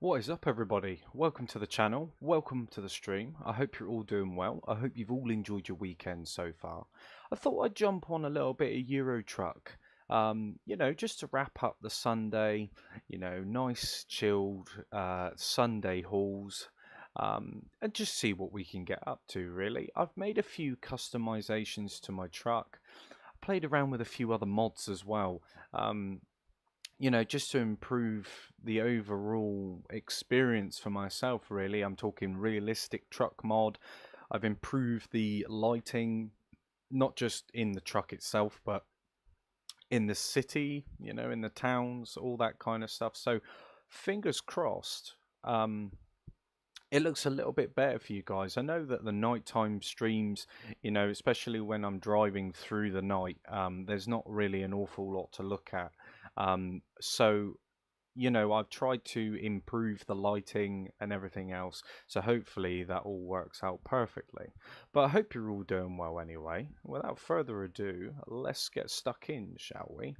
What is up, everybody? Welcome to the channel, welcome to the stream. I hope you're all doing well. I hope you've all enjoyed your weekend so far. I thought I'd jump on a little bit of Euro Truck, just to wrap up the Sunday, nice chilled Sunday hauls, and just see what we can get up to, really. I've made a few customizations to my truck, played around with a few other mods as well. Just to improve the overall experience for myself, really. I'm talking realistic truck mod. I've improved the lighting, not just in the truck itself, but in the city, in the towns, all that kind of stuff. So, fingers crossed, it looks a little bit better for you guys. I know that the nighttime streams, especially when I'm driving through the night, there's not really an awful lot to look at. So I've tried to improve the lighting and everything else. So hopefully that all works out perfectly. But I hope you're all doing well anyway. Without further ado, let's get stuck in, shall we?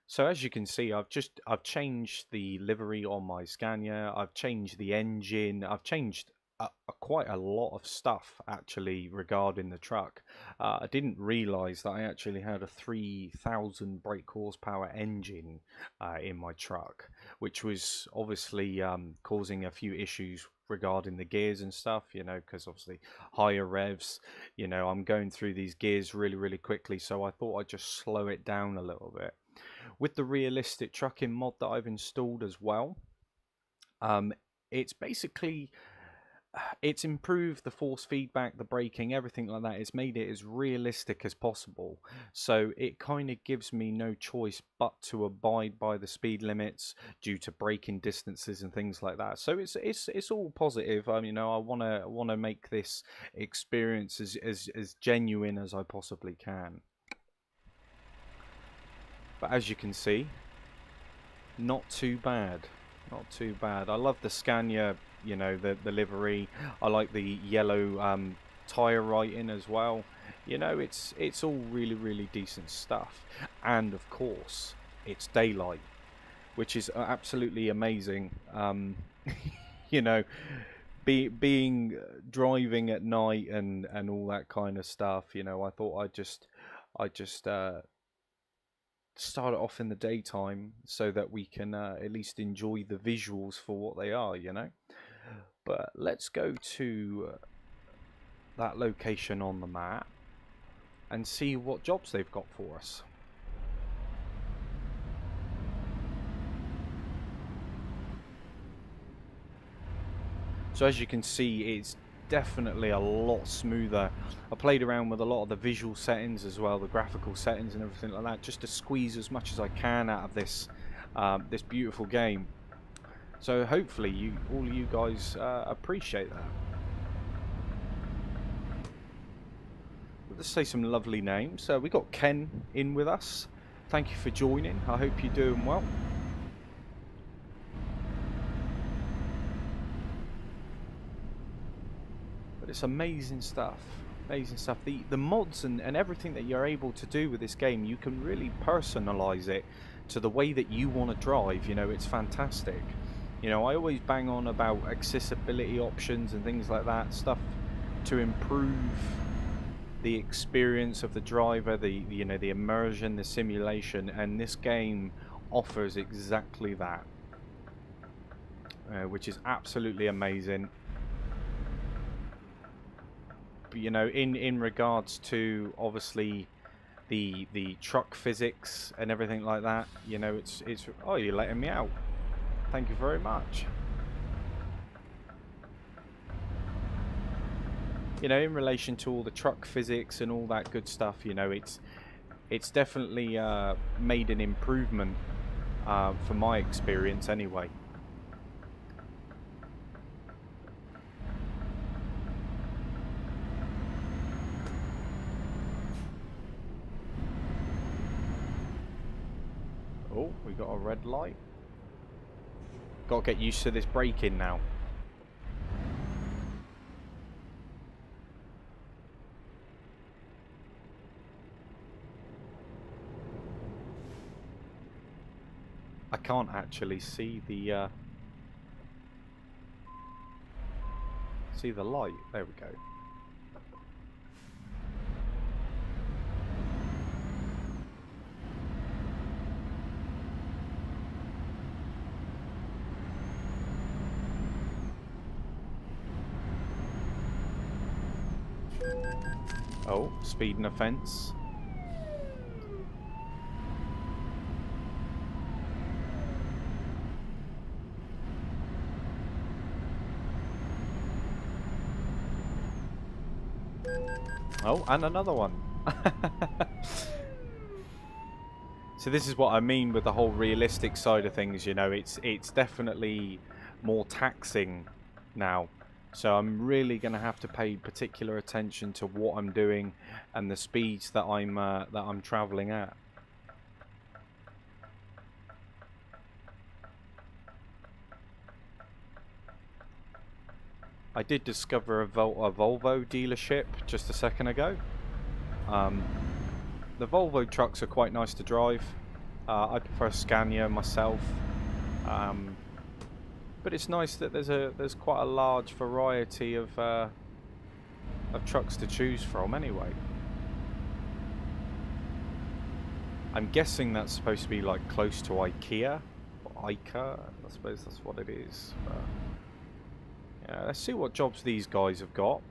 So as you can see, I've changed the livery on my Scania. I've changed the engine. I've changed quite a lot of stuff actually regarding the truck. I didn't realize that I actually had a 3,000 brake horsepower engine in my truck, which was obviously causing a few issues regarding the gears and stuff, because obviously higher revs, I'm going through these gears really quickly, so I thought I'd just slow it down a little bit. With the realistic trucking mod that I've installed as well, it's basically it's improved the force feedback, the braking, everything like that. It's made it as realistic as possible. So it kind of gives me no choice but to abide by the speed limits due to braking distances and things like that. So it's all positive. I mean, I wanna make this experience as genuine as I possibly can. But as you can see, not too bad. Not too bad. I love the Scania, the livery. I like the yellow tyre writing as well. It's all really decent stuff. And of course, it's daylight, which is absolutely amazing. You know, being driving at night and all that kind of stuff. I thought I just start it off in the daytime so that we can at least enjoy the visuals for what they are, But let's go to that location on the map and see what jobs they've got for us. So as you can see, it's definitely a lot smoother. I played around with a lot of the visual settings as well, the graphical settings and everything like that, just to squeeze as much as I can out of this this beautiful game. So hopefully all you guys appreciate that. Let's say some lovely names. We got Ken in with us. Thank you for joining. I hope you're doing well. But it's amazing stuff. Amazing stuff. The mods and everything that you're able to do with this game, you can really personalize it to the way that you want to drive. It's fantastic. I always bang on about accessibility options and things like that, stuff to improve the experience of the driver, the immersion, the simulation, and this game offers exactly that, which is absolutely amazing. But, in regards to obviously the truck physics and everything like that, it's oh, you're letting me out. Thank you very much. In relation to all the truck physics and all that good stuff, it's definitely made an improvement for my experience anyway. Oh, we got a red light. Got to get used to this braking now. I can't actually see the See the light? There we go. Oh, speeding offence. Oh, and another one. So this is what I mean with the whole realistic side of things, you know, it's definitely more taxing now. So I'm really going to have to pay particular attention to what I'm doing and the speeds that I'm traveling at. I did discover a Volvo dealership just a second ago. The Volvo trucks are quite nice to drive. I prefer Scania myself, but it's nice that there's quite a large variety of trucks to choose from. Anyway, I'm guessing that's supposed to be like close to IKEA or IKEA. I suppose that's what it is. Yeah, let's see what jobs these guys have got.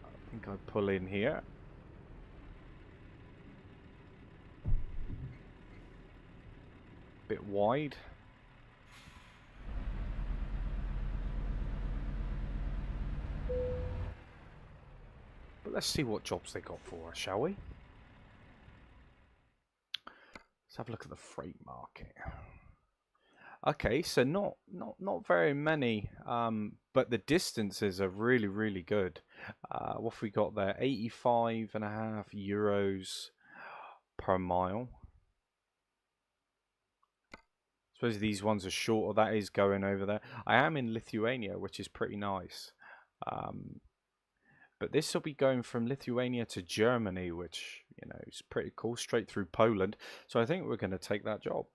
I think I pull in here. Bit wide. But let's see what jobs they got for us, shall we? Let's have a look at the freight market. Okay, so not very many, but the distances are really good. What have we got there? 85.5 euros per mile. I suppose these ones are shorter. That is going over there. I am in Lithuania, which is pretty nice. But this will be going from Lithuania to Germany, which, you know, is pretty cool. Straight through Poland. So I think we're going to take that job.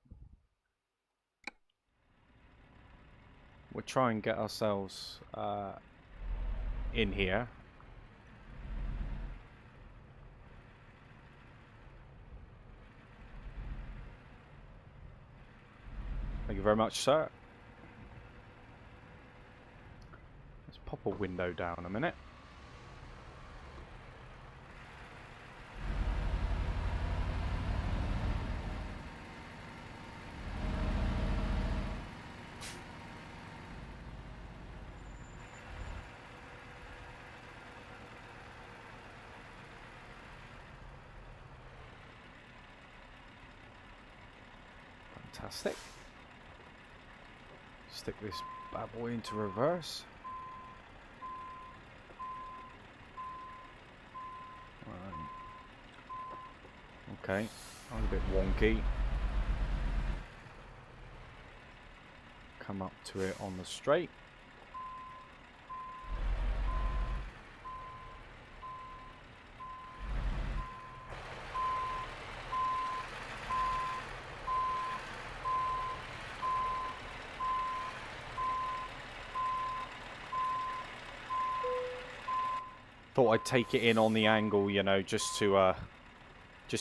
We'll try and get ourselves in here. Thank you very much, sir. Let's pop a window down a minute. Fantastic. Stick this bad boy into reverse. Okay, I'm a bit wonky. Come up to it on the straight. Thought I'd take it in on the angle, you know, just to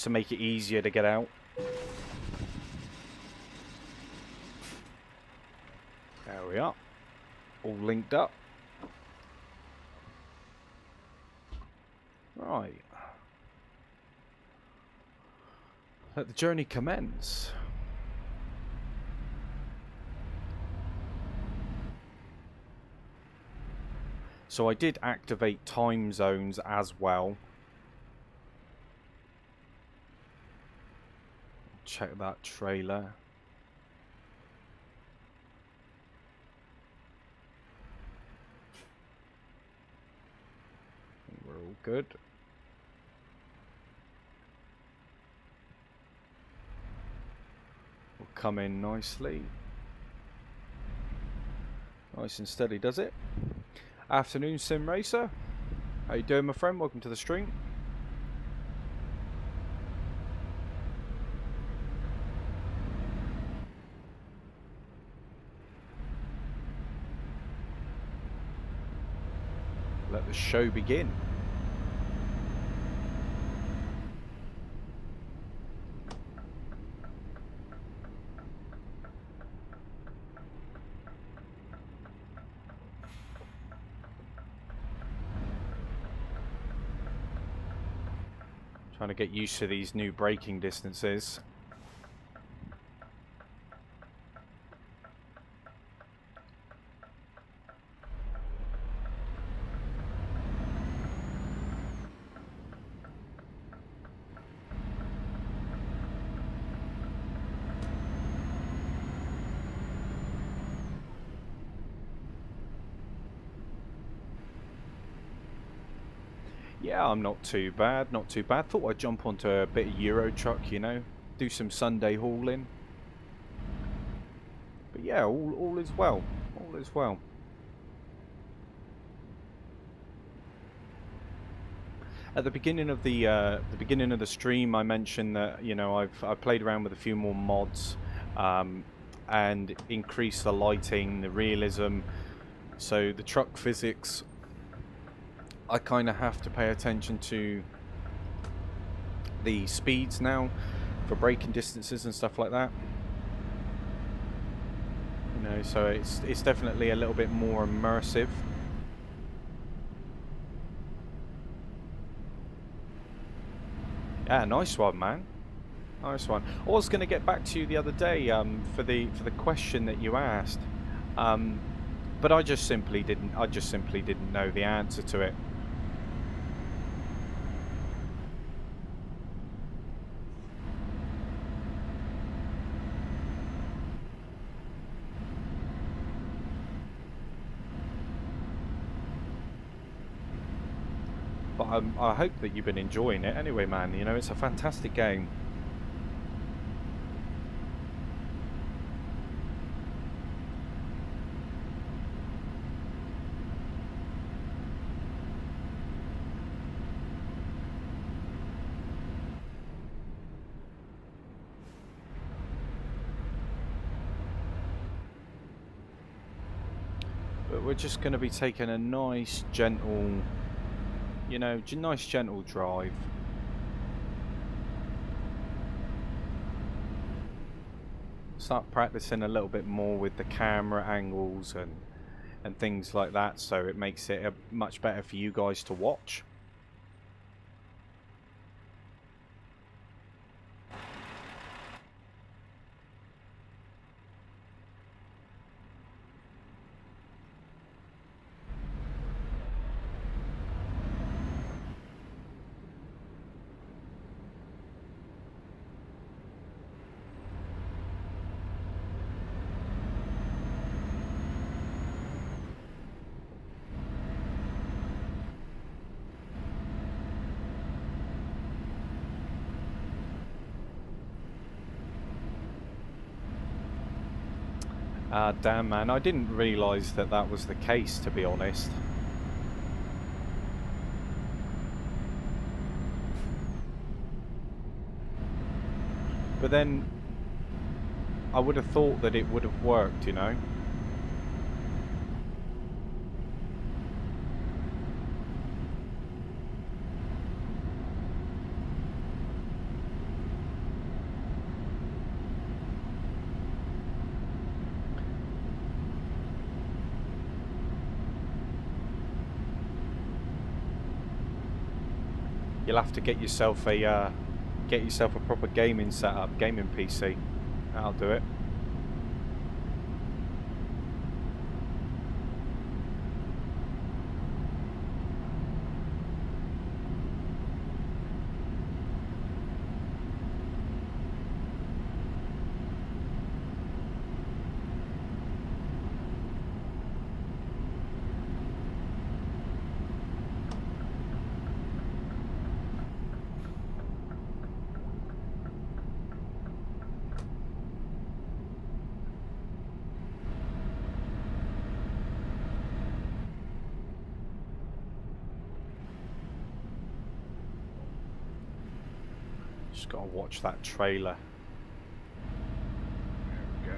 make it easier to get out. There we are, all linked up. Right, let the journey commence. So I did activate time zones as well. Check that trailer. We're all good. We'll come in nicely. Nice and steady, does it? Afternoon, Sim Racer. How you doing, my friend? Welcome to the stream. the show begin. Trying to get used to these new braking distances. Yeah, I'm not too bad, not too bad. Thought I'd jump onto a bit of Euro truck, you know, do some Sunday hauling. But yeah, all is well, all is well. At the beginning of the stream, I mentioned that, you know, I've played around with a few more mods, and increased the lighting, the realism. So the truck physics, I kind of have to pay attention to the speeds now for braking distances and stuff like that. You know, so it's definitely a little bit more immersive. Yeah, nice one, man. Nice one. I was going to get back to you the other day for the question that you asked, but I just simply didn't know the answer to it. But I hope that you've been enjoying it anyway, man. You know, it's a fantastic game. But we're just going to be taking a nice, gentle, you know, nice, gentle drive. Start practicing a little bit more with the camera angles and things like that, so it makes it much better for you guys to watch. Damn, man, I didn't realise that that was the case, to be honest. But then I would have thought that it would have worked, you know. You'll have to get yourself a proper gaming setup, gaming PC. That'll do it. Just gotta watch that trailer. There we go.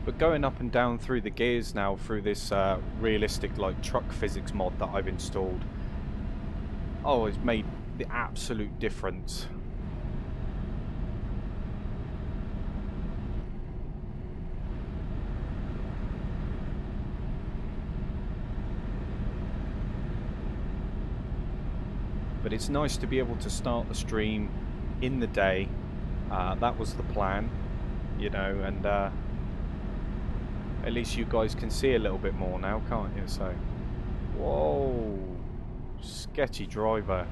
But going up and down through the gears now through this realistic like truck physics mod that I've installed, oh, it's made the absolute difference. But it's nice to be able to start the stream in the day. That was the plan, you know, and at least you guys can see a little bit more now, can't you? So, whoa, sketchy driver.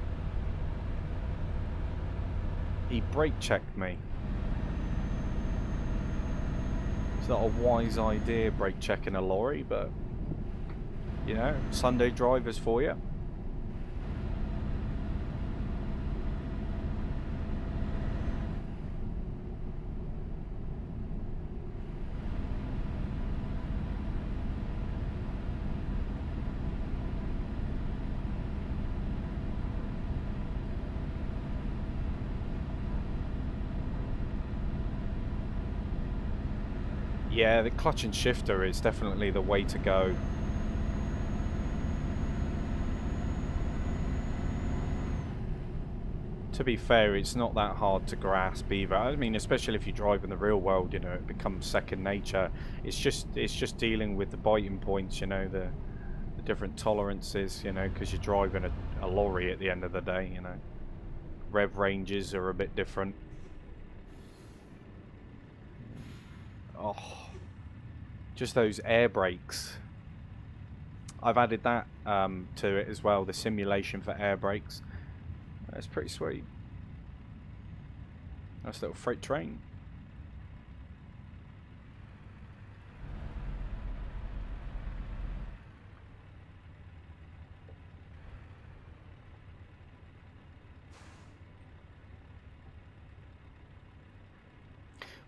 He brake checked me. It's not a wise idea, brake checking a lorry, but you know, Sunday drivers for you. Yeah, the clutch and shifter is definitely the way to go. To be fair, it's not that hard to grasp either. I mean, especially if you drive in the real world, you know, it becomes second nature. It's just dealing with the biting points, you know, the different tolerances, you know, because you're driving a lorry at the end of the day, you know. Rev ranges are a bit different. Oh, just those air brakes. I've added that to it as well, the simulation for air brakes. That's pretty sweet. Nice little freight train.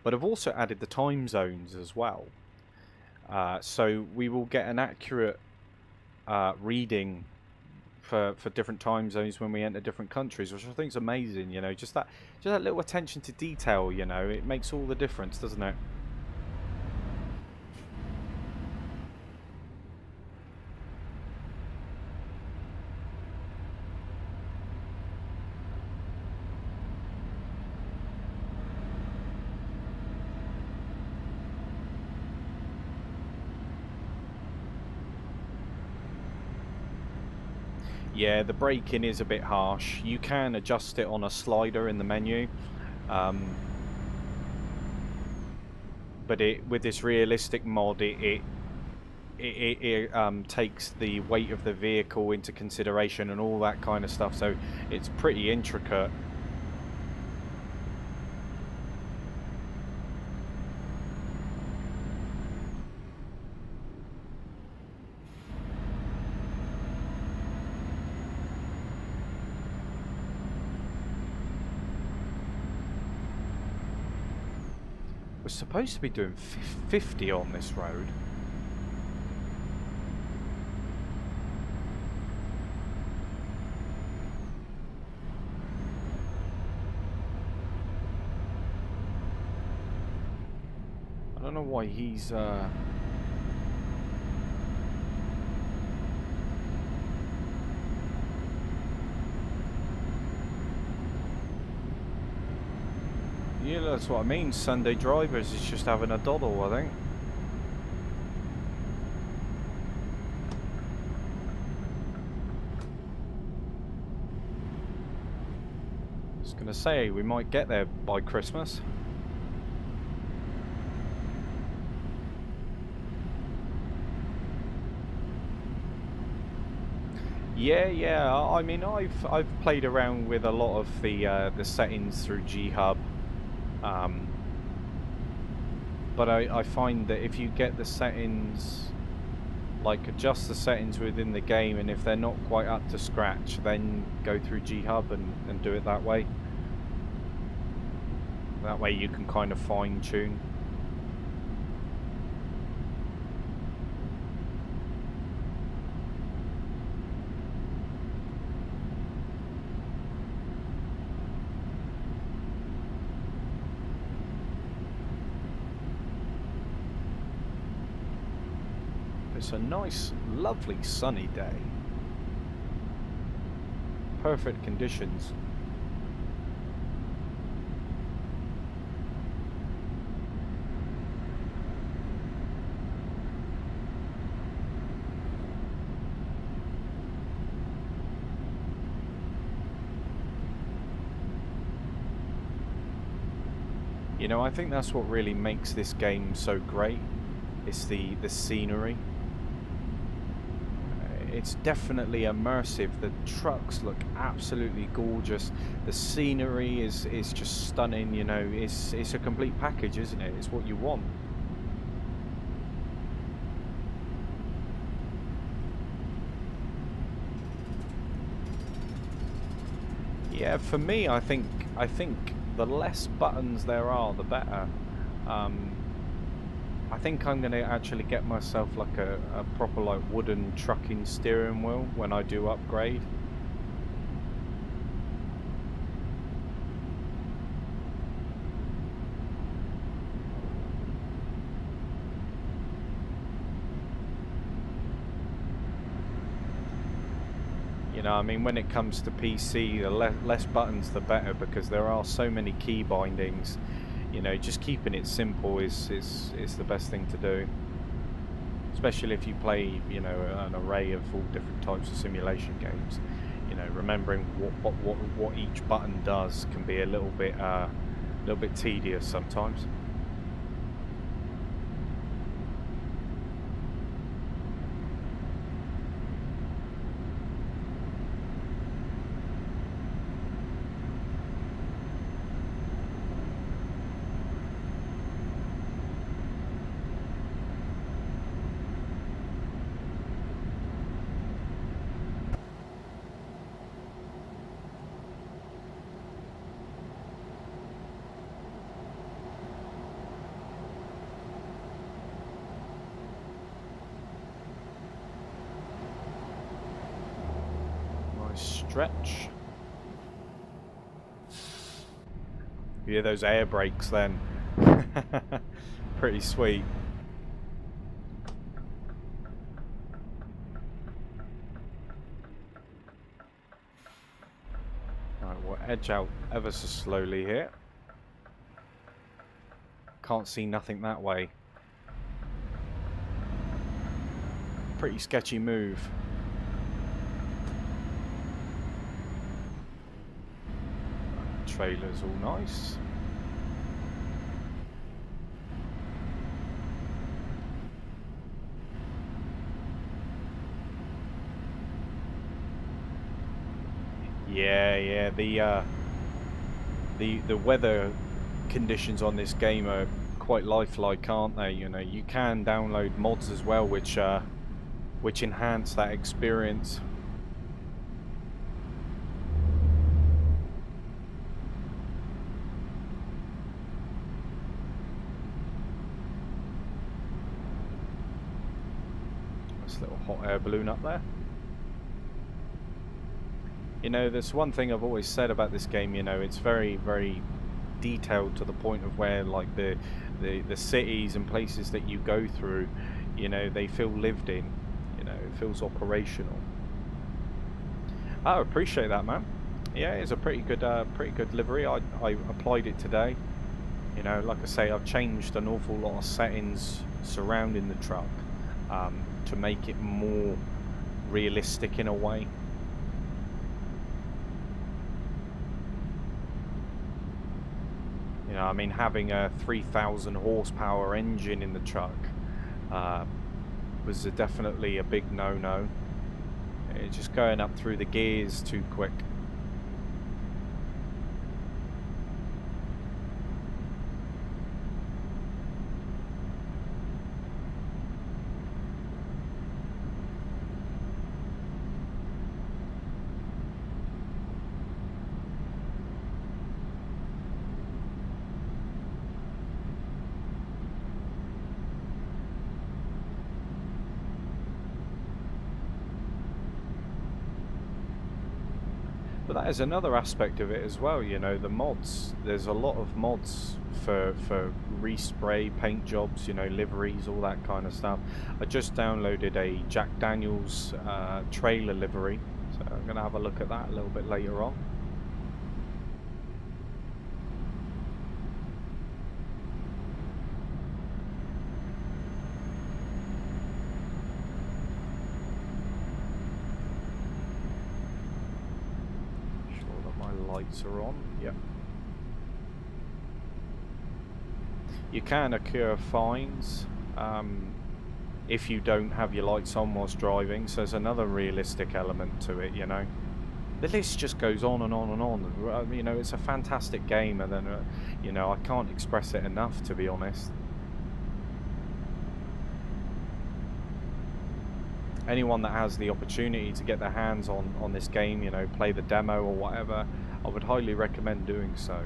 But I've also added the time zones as well. So we will get an accurate reading for different time zones when we enter different countries, which I think is amazing. You know, just that little attention to detail. You know, it makes all the difference, doesn't it? Yeah, the braking is a bit harsh. You can adjust it on a slider in the menu. But with this realistic mod, it takes the weight of the vehicle into consideration and all that kind of stuff. So it's pretty intricate. We're supposed to be doing 50 on this road. I don't know why he's yeah, that's what I mean. Sunday drivers is just having a doddle, I think. I was gonna say we might get there by Christmas. Yeah. I mean, I've played around with a lot of the settings through G-Hub. But I find that if you get the settings, like adjust the settings within the game, and if they're not quite up to scratch, then go through G-Hub and do it that way. That way you can kind of fine tune. It's a nice, lovely sunny day. Perfect conditions. You know, I think that's what really makes this game so great. It's the scenery. It's definitely immersive. The trucks look absolutely gorgeous. The scenery is just stunning. You know, it's a complete package, isn't it? It's what you want. Yeah, for me, I think the less buttons there are, the better. I think I'm going to actually get myself like a proper like wooden trucking steering wheel when I do upgrade. You know, I mean, when it comes to PC, the less buttons the better, because there are so many key bindings. You know, just keeping it simple is the best thing to do. Especially if you play, you know, an array of all different types of simulation games. You know, remembering what each button does can be a little bit tedious sometimes. Stretch. You hear those air brakes then? Pretty sweet. Right, we'll edge out ever so slowly here. Can't see nothing that way. Pretty sketchy move. Trailer's all nice. Yeah, the weather conditions on this game are quite lifelike, aren't they? You know, you can download mods as well, which enhance that experience. Little hot air balloon up there. You know, there's one thing I've always said about this game. You know, it's very, very detailed to the point of where, like, the cities and places that you go through, you know, they feel lived in. You know, it feels operational. I appreciate that, man. Yeah, it's a pretty good livery. I applied it today. You know, like I say, I've changed an awful lot of settings surrounding the truck. To make it more realistic in a way. You know, I mean, having a 3,000 horsepower engine in the truck was definitely a big no-no. Just going up through the gears too quick. But that is another aspect of it as well, you know, the mods. There's a lot of mods for respray, paint jobs, you know, liveries, all that kind of stuff. I just downloaded a Jack Daniels trailer livery, so I'm going to have a look at that a little bit later on. Lights are on. Yep. You can incur fines if you don't have your lights on whilst driving, so there's another realistic element to it, you know. The list just goes on and on and on. You know, it's a fantastic game, and then you know, I can't express it enough, to be honest. Anyone that has the opportunity to get their hands on this game, you know, play the demo or whatever, I would highly recommend doing so.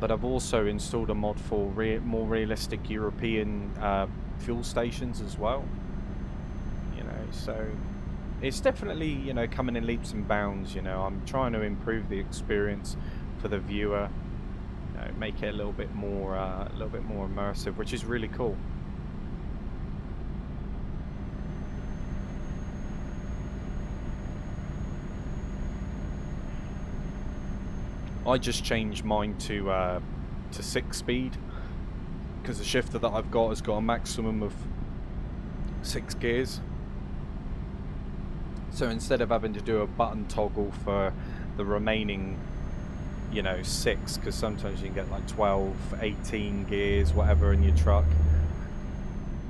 But I've also installed a mod for more realistic European fuel stations as well. You know, so it's definitely, you know, coming in leaps and bounds. You know, I'm trying to improve the experience for the viewer, you know, make it a little bit more immersive, which is really cool. I just changed mine to 6-speed because the shifter that I've got has got a maximum of 6 gears. So instead of having to do a button toggle for the remaining, you know, 6, because sometimes you can get like 12, 18 gears, whatever in your truck.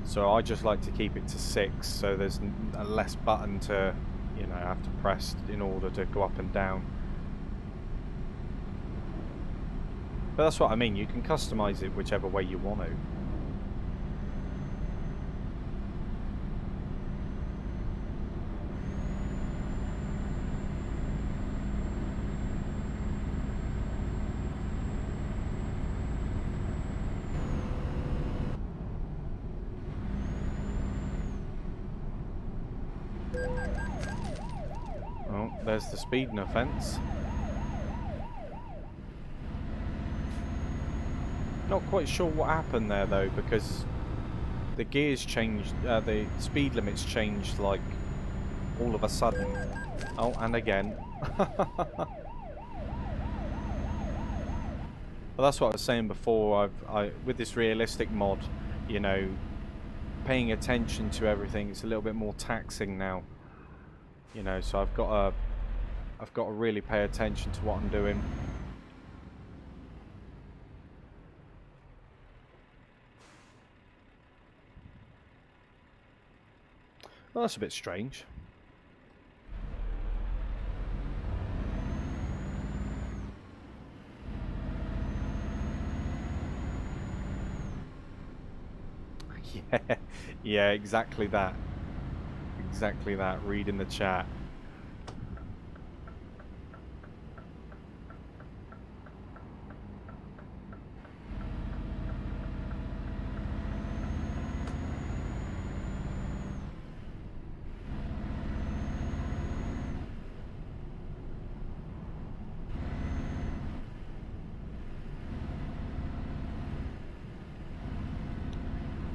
So I just like to keep it to 6, so there's a less button to, you know, have to press in order to go up and down. But that's what I mean, you can customize it whichever way you want to. Oh, there's the speeding offence. Not quite sure what happened there though, because the gears changed, the speed limits changed like all of a sudden. Oh, and again. Well, that's what I was saying before. With this realistic mod, you know, paying attention to everything, it's a little bit more taxing now. You know, so I've got to really pay attention to what I'm doing. Well, that's a bit strange. Yeah, exactly that. Exactly that. Reading the chat.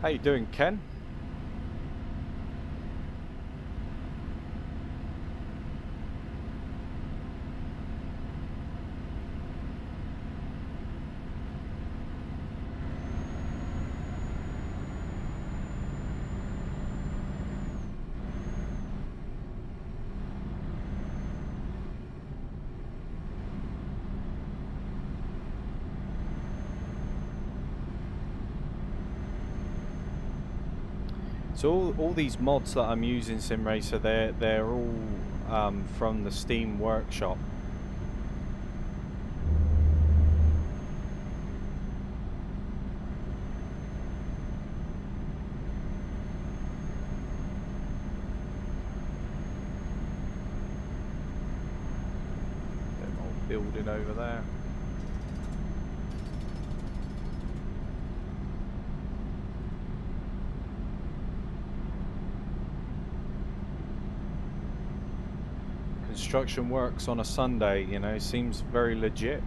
How you doing, Ken? So all these mods that I'm using, SimRacer, they're all from the Steam Workshop. building over there. Construction works on a Sunday, you know, seems very legit.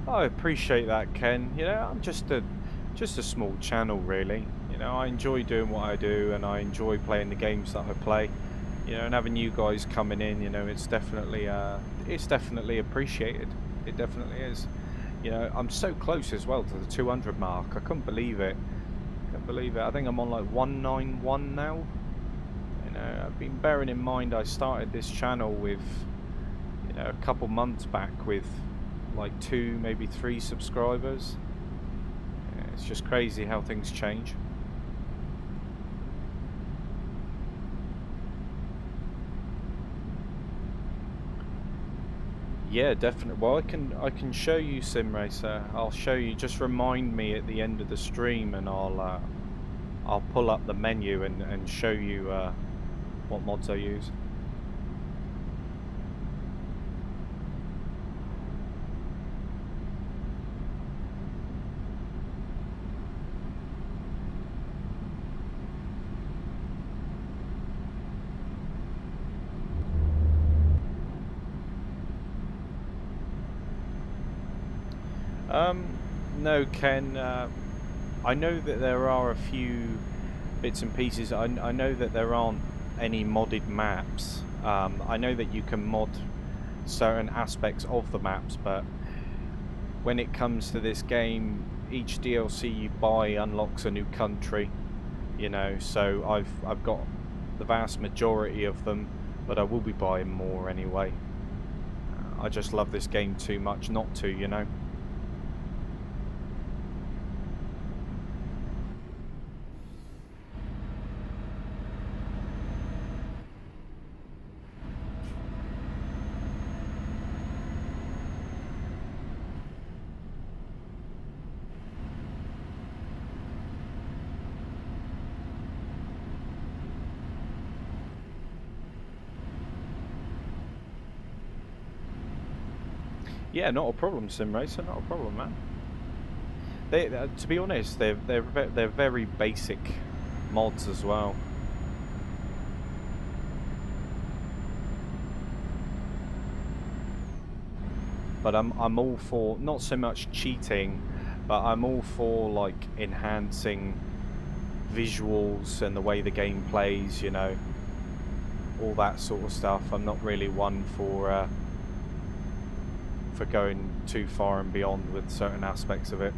I appreciate that, Ken. You know, I'm just a small channel, really. You know, I enjoy doing what I do, and I enjoy playing the games that I play. You know, and having you guys coming in, you know, it's definitely appreciated. It definitely is. You know, I'm so close as well to the 200 mark. I couldn't believe it. Couldn't believe it. I think I'm on like 191 now. You know, I've been bearing in mind I started this channel with, you know, a couple months back with like 2, maybe 3 subscribers. Yeah, it's just crazy how things change. Yeah, definitely. Well, I can show you Sim Racer. I'll show you. Just remind me at the end of the stream, and I'll pull up the menu and show you what mods I use. No, Ken. I know that there are a few bits and pieces. I know that there aren't any modded maps. I know that you can mod certain aspects of the maps, but when it comes to this game, each DLC you buy unlocks a new country. You know, so I've got the vast majority of them, but I will be buying more anyway. I just love this game too much not to, you know. Yeah, not a problem, Sim Racer, not a problem, man. They, to be honest, they're very basic mods as well. But I'm all for not so much cheating, but I'm all for like enhancing visuals and the way the game plays. You know, all that sort of stuff. I'm not really one for going too far and beyond with certain aspects of it.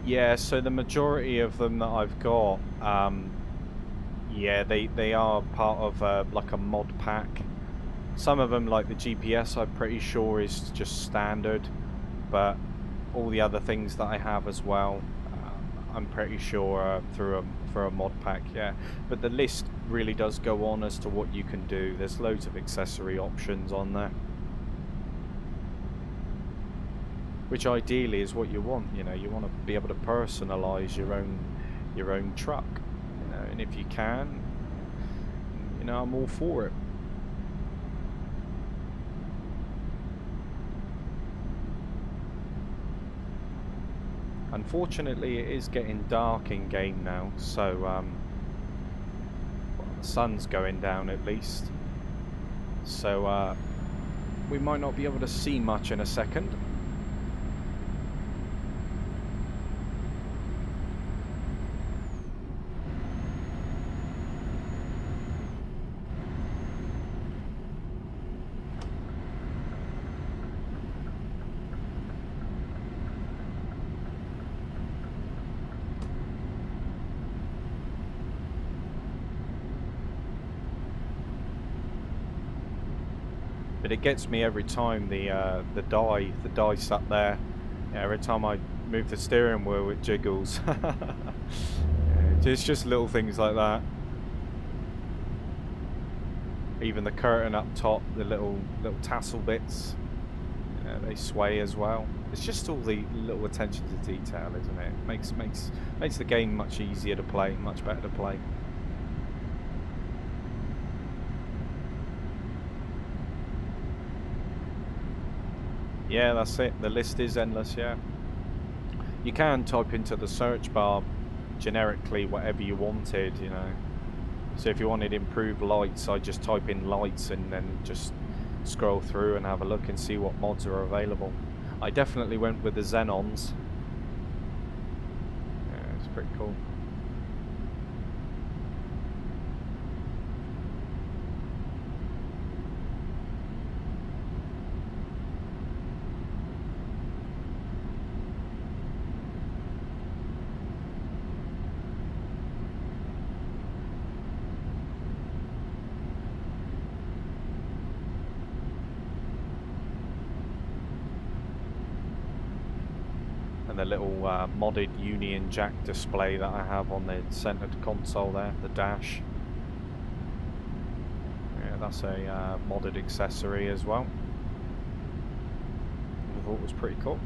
Yeah, so the majority of them that I've got, yeah, they are part of like a mod pack. Some of them, like the GPS, I'm pretty sure is just standard, but all the other things that I have as well, I'm pretty sure through a mod pack. Yeah, but the list really does go on as to what you can do. There's loads of accessory options on there, which ideally is what you want. You know, you want to be able to personalize your own truck, you know, and if you can, you know, I'm all for it. Unfortunately, it is getting dark in game now, so well, the sun's going down at least, so we might not be able to see much in a second. But it gets me every time the dice up there. Yeah, every time I move the steering wheel, it jiggles. Yeah, it's just little things like that. Even the curtain up top, the little tassel bits, they sway as well. It's just all the little attention to detail, isn't it? Makes the game much easier to play, much better to play. Yeah, that's it. The list is endless, yeah. You can type into the search bar generically whatever you wanted, you know. So if you wanted improved lights, I just type in lights and then just scroll through and have a look and see what mods are available. I definitely went with the Xenons. Yeah, it's pretty cool. And the little modded Union Jack display that I have on the centered console there, the dash. Yeah, that's a modded accessory as well. I thought it was pretty cool.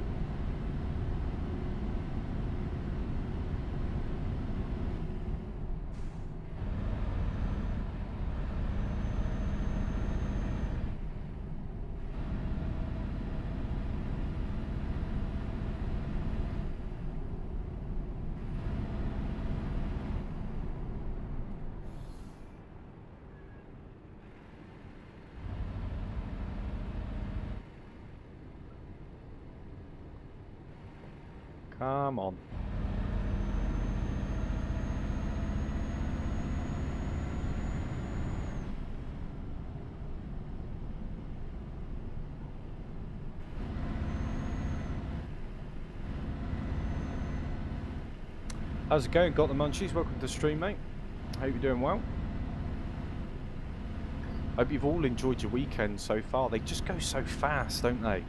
Come on. How's it going? Got the munchies? Welcome to the stream, mate. Hope you're doing well. Hope you've all enjoyed your weekend so far. They just go so fast, don't they?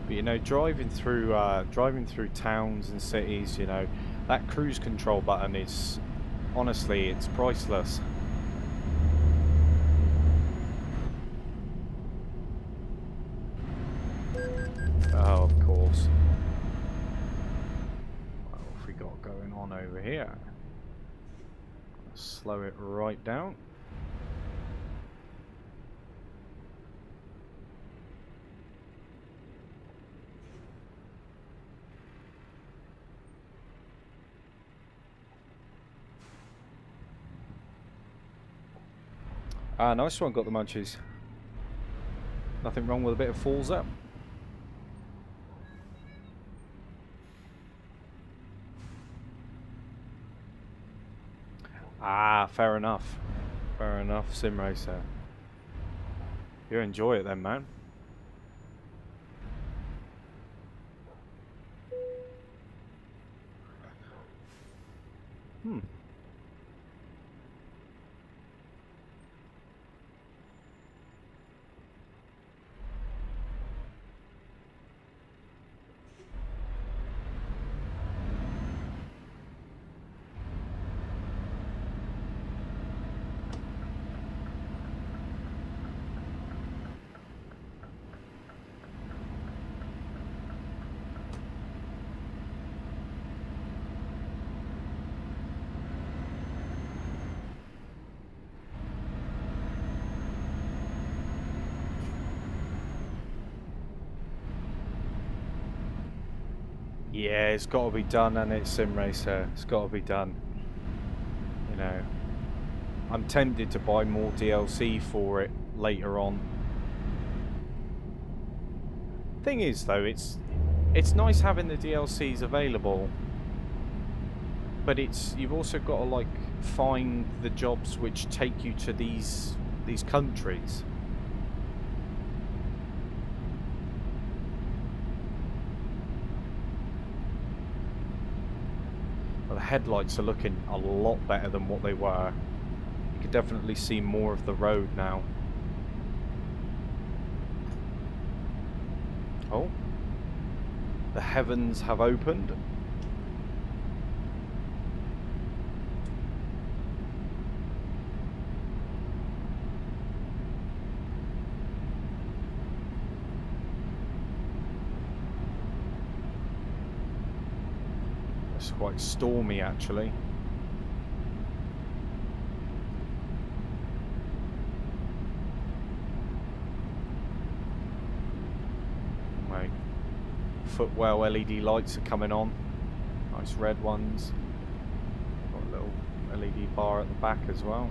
But you know, driving through towns and cities, you know, that cruise control button is honestly, it's priceless. Oh, of course. What have we got going on over here? Slow it right down. Ah, nice one, got the munchies. Nothing wrong with a bit of falls up. Ah, fair enough. Fair enough, Sim Racer. You enjoy it then, man. Hmm. Yeah, it's got to be done, and it's Sim Racer. It's got to be done. You know, I'm tempted to buy more DLC for it later on. Thing is, though, it's nice having the DLCs available, but you've also got to like find the jobs which take you to these countries. Well, the headlights are looking a lot better than what they were. You can definitely see more of the road now. Oh, the heavens have opened. It's quite stormy, actually. My footwell LED lights are coming on. Nice red ones. Got a little LED bar at the back as well.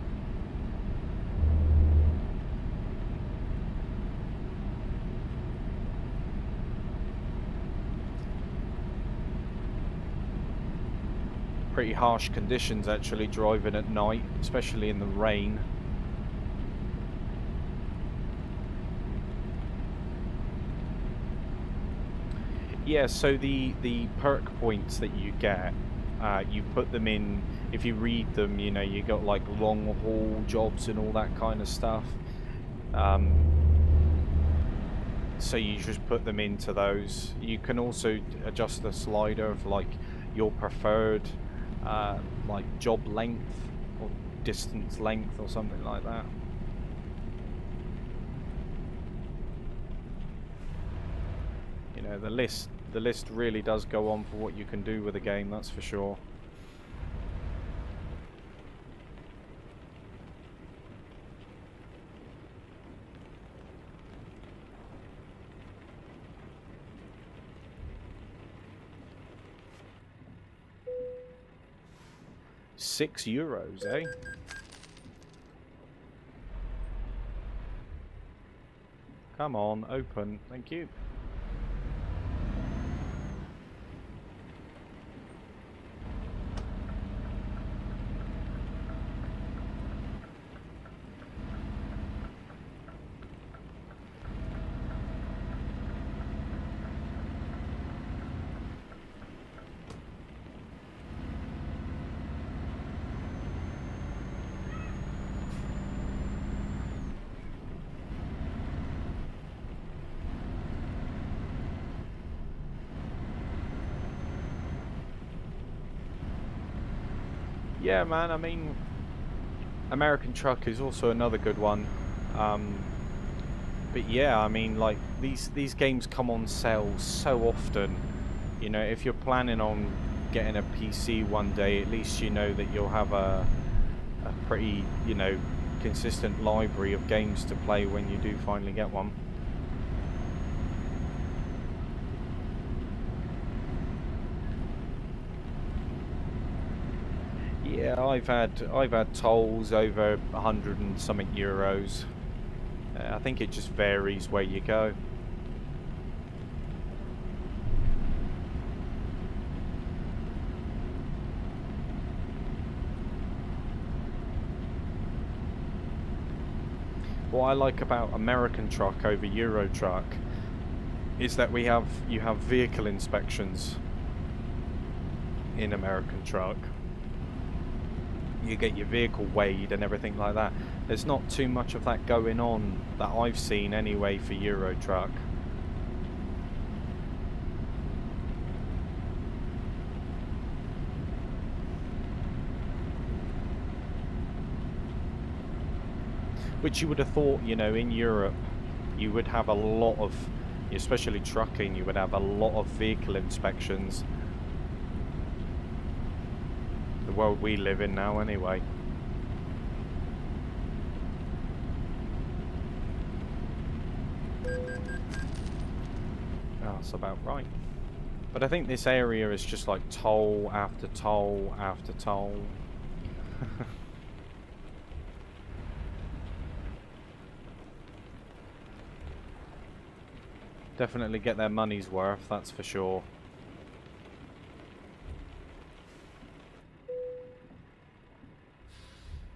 Pretty harsh conditions actually driving at night, especially in the rain. Yeah, so the perk points that you get, you put them in. If you read them, you know, you got like long haul jobs and all that kind of stuff. So you just put them into those. You can also adjust the slider of like your preferred like job length or distance length or something like that. You know, the list really does go on for what you can do with a game, that's for sure. €6, eh? Come on, open. Thank you. Yeah, man, I mean, American Truck is also another good one. But yeah, I mean, like, these games come on sale so often. You know, if you're planning on getting a PC one day, at least you know that you'll have a pretty, you know, consistent library of games to play when you do finally get one. Yeah, I've had tolls over 100 and something euros. I think it just varies where you go. What I like about American Truck over Euro Truck is that you have vehicle inspections in American Truck. You get your vehicle weighed and everything like that. There's not too much of that going on that I've seen anyway for Euro Truck. Which you would have thought, you know, in Europe you would have a lot of, especially trucking, you would have a lot of vehicle inspections. The world we live in now anyway. Oh, that's about right. But I think this area is just like toll after toll after toll. Definitely get their money's worth, that's for sure.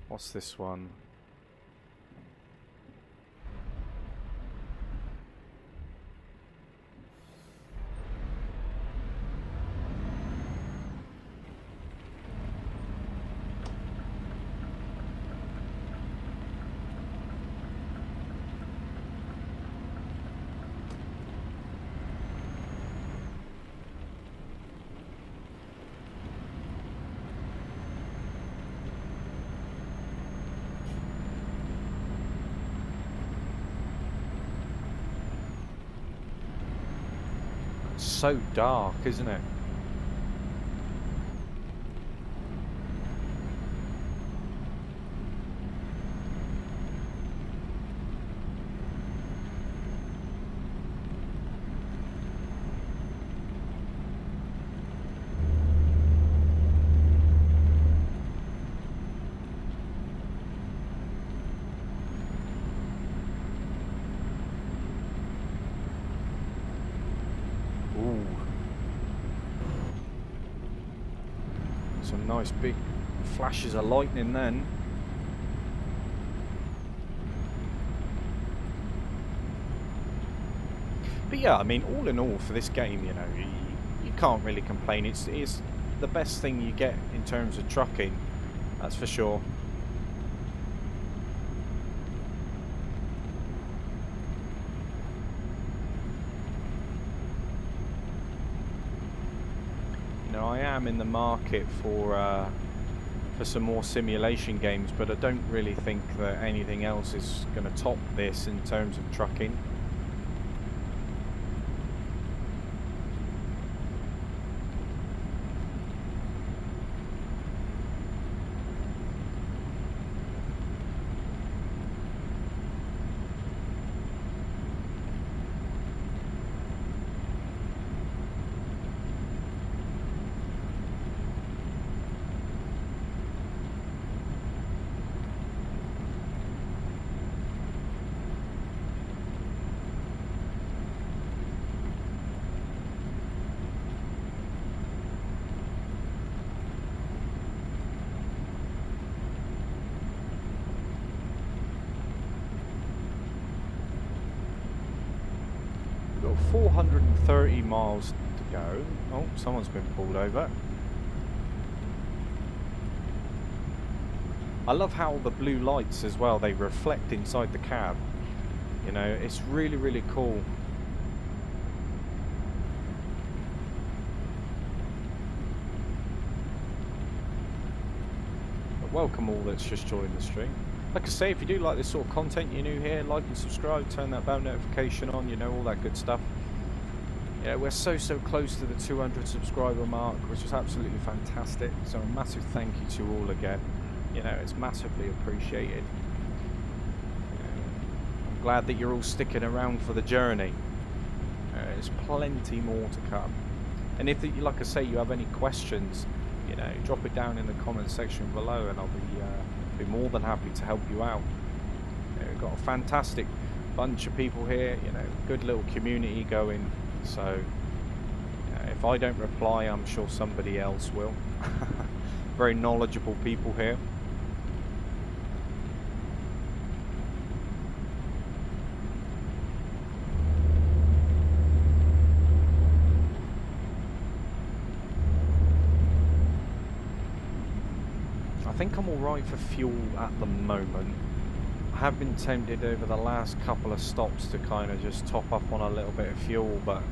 What's this one? So dark, isn't it? Ooh. Some nice big flashes of lightning then. But yeah, I mean, all in all, for this game, you know, you can't really complain. It's the best thing you get in terms of trucking, that's for sure. You know, I am in the market for some more simulation games, but I don't really think that anything else is going to top this in terms of trucking. We've got 430 miles to go. Oh, someone's been pulled over. I love how the blue lights as well, they reflect inside the cab. You know, it's really, really cool. But welcome all that's just joined the stream. Like I say, if you do like this sort of content, you're new here, like and subscribe, turn that bell notification on, you know, all that good stuff. Yeah, we're so close to the 200 subscriber mark, which is absolutely fantastic. So a massive thank you to all again. You know, it's massively appreciated. I'm glad that you're all sticking around for the journey. There's plenty more to come. And if, like I say, you have any questions, you know, drop it down in the comment section below, and I'll be more than happy to help you out. You know, we've got a fantastic bunch of people here. You know, good little community going. So if I don't reply, I'm sure somebody else will. Very knowledgeable people here. I think I'm alright for fuel at the moment. I have been tempted over the last couple of stops to kind of just top up on a little bit of fuel, but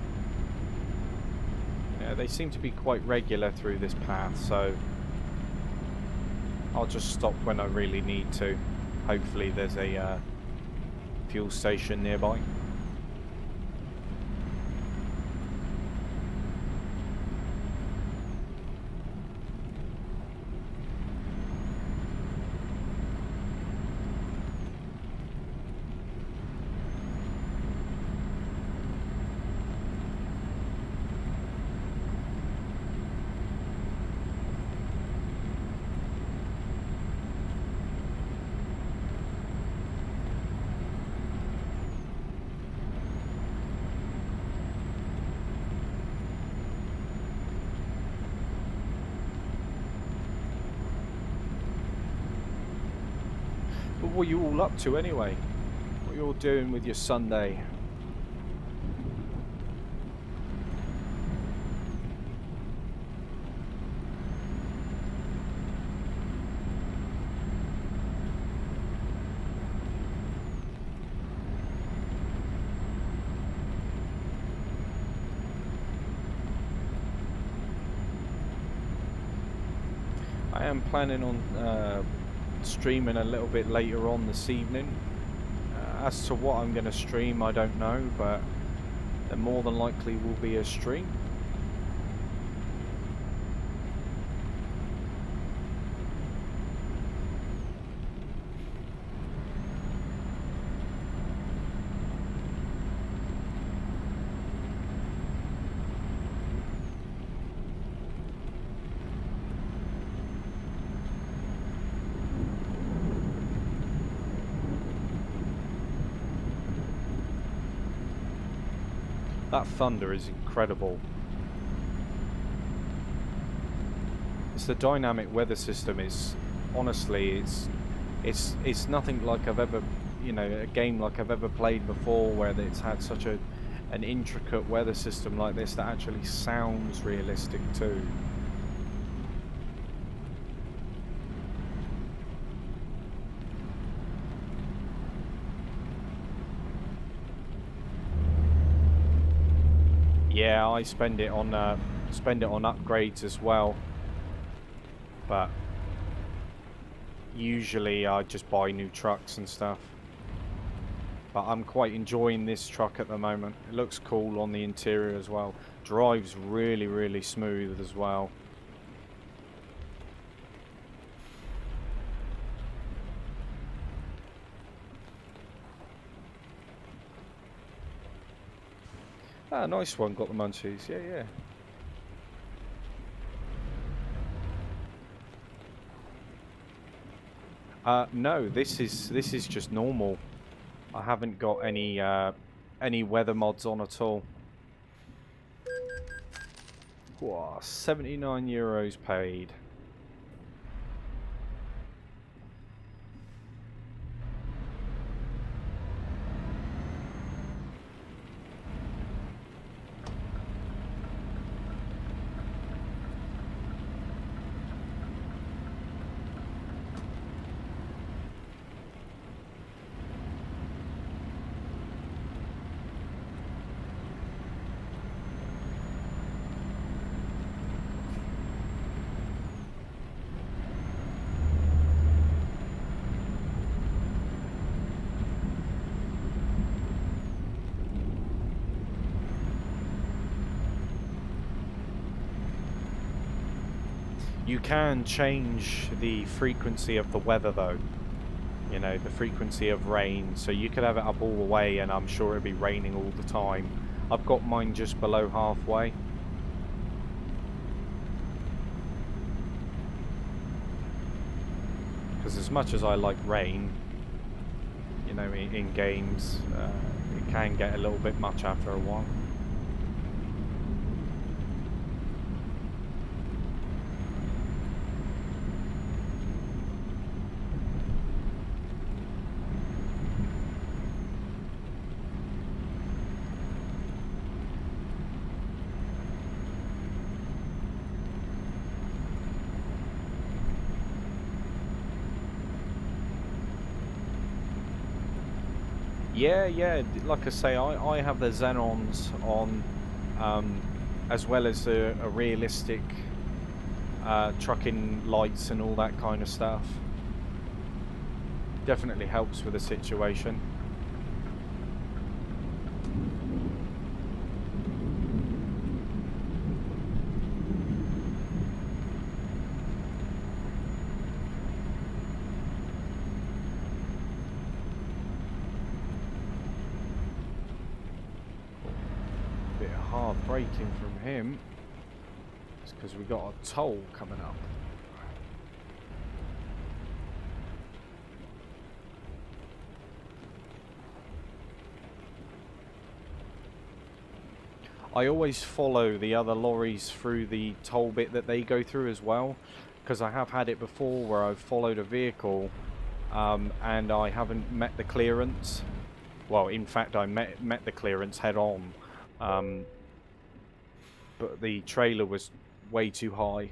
yeah, they seem to be quite regular through this path, so I'll just stop when I really need to. Hopefully there's a fuel station nearby. But what are you all up to anyway? What are you all doing with your Sunday? I am planning on streaming a little bit later on this evening. As to what I'm going to stream, I don't know, but there more than likely will be a stream. That thunder is incredible. It's the dynamic weather system. Is honestly, it's nothing like I've ever, you know, a game like I've ever played before where it's had such an intricate weather system like this that actually sounds realistic too. Yeah, I spend it on upgrades as well, but usually I just buy new trucks and stuff. But I'm quite enjoying this truck at the moment. It looks cool on the interior as well. Drives really, really smooth as well. Ah, nice one. Got the munchies. Yeah, yeah. No, this is just normal. I haven't got any weather mods on at all. Wow, 79 euros paid. You can change the frequency of the weather though. You know, the frequency of rain. So you could have it up all the way and I'm sure it'd be raining all the time. I've got mine just below halfway. Because as much as I like rain, you know, in games, it can get a little bit much after a while. Yeah, like I say, I have the Xenons on, as well as a realistic trucking lights and all that kind of stuff. Definitely helps with the situation. Braking from him. It's because we got a toll coming up. I always follow the other lorries through the toll bit that they go through as well, because I have had it before where I've followed a vehicle and I haven't met the clearance. Well, in fact, I met the clearance head on, but the trailer was way too high.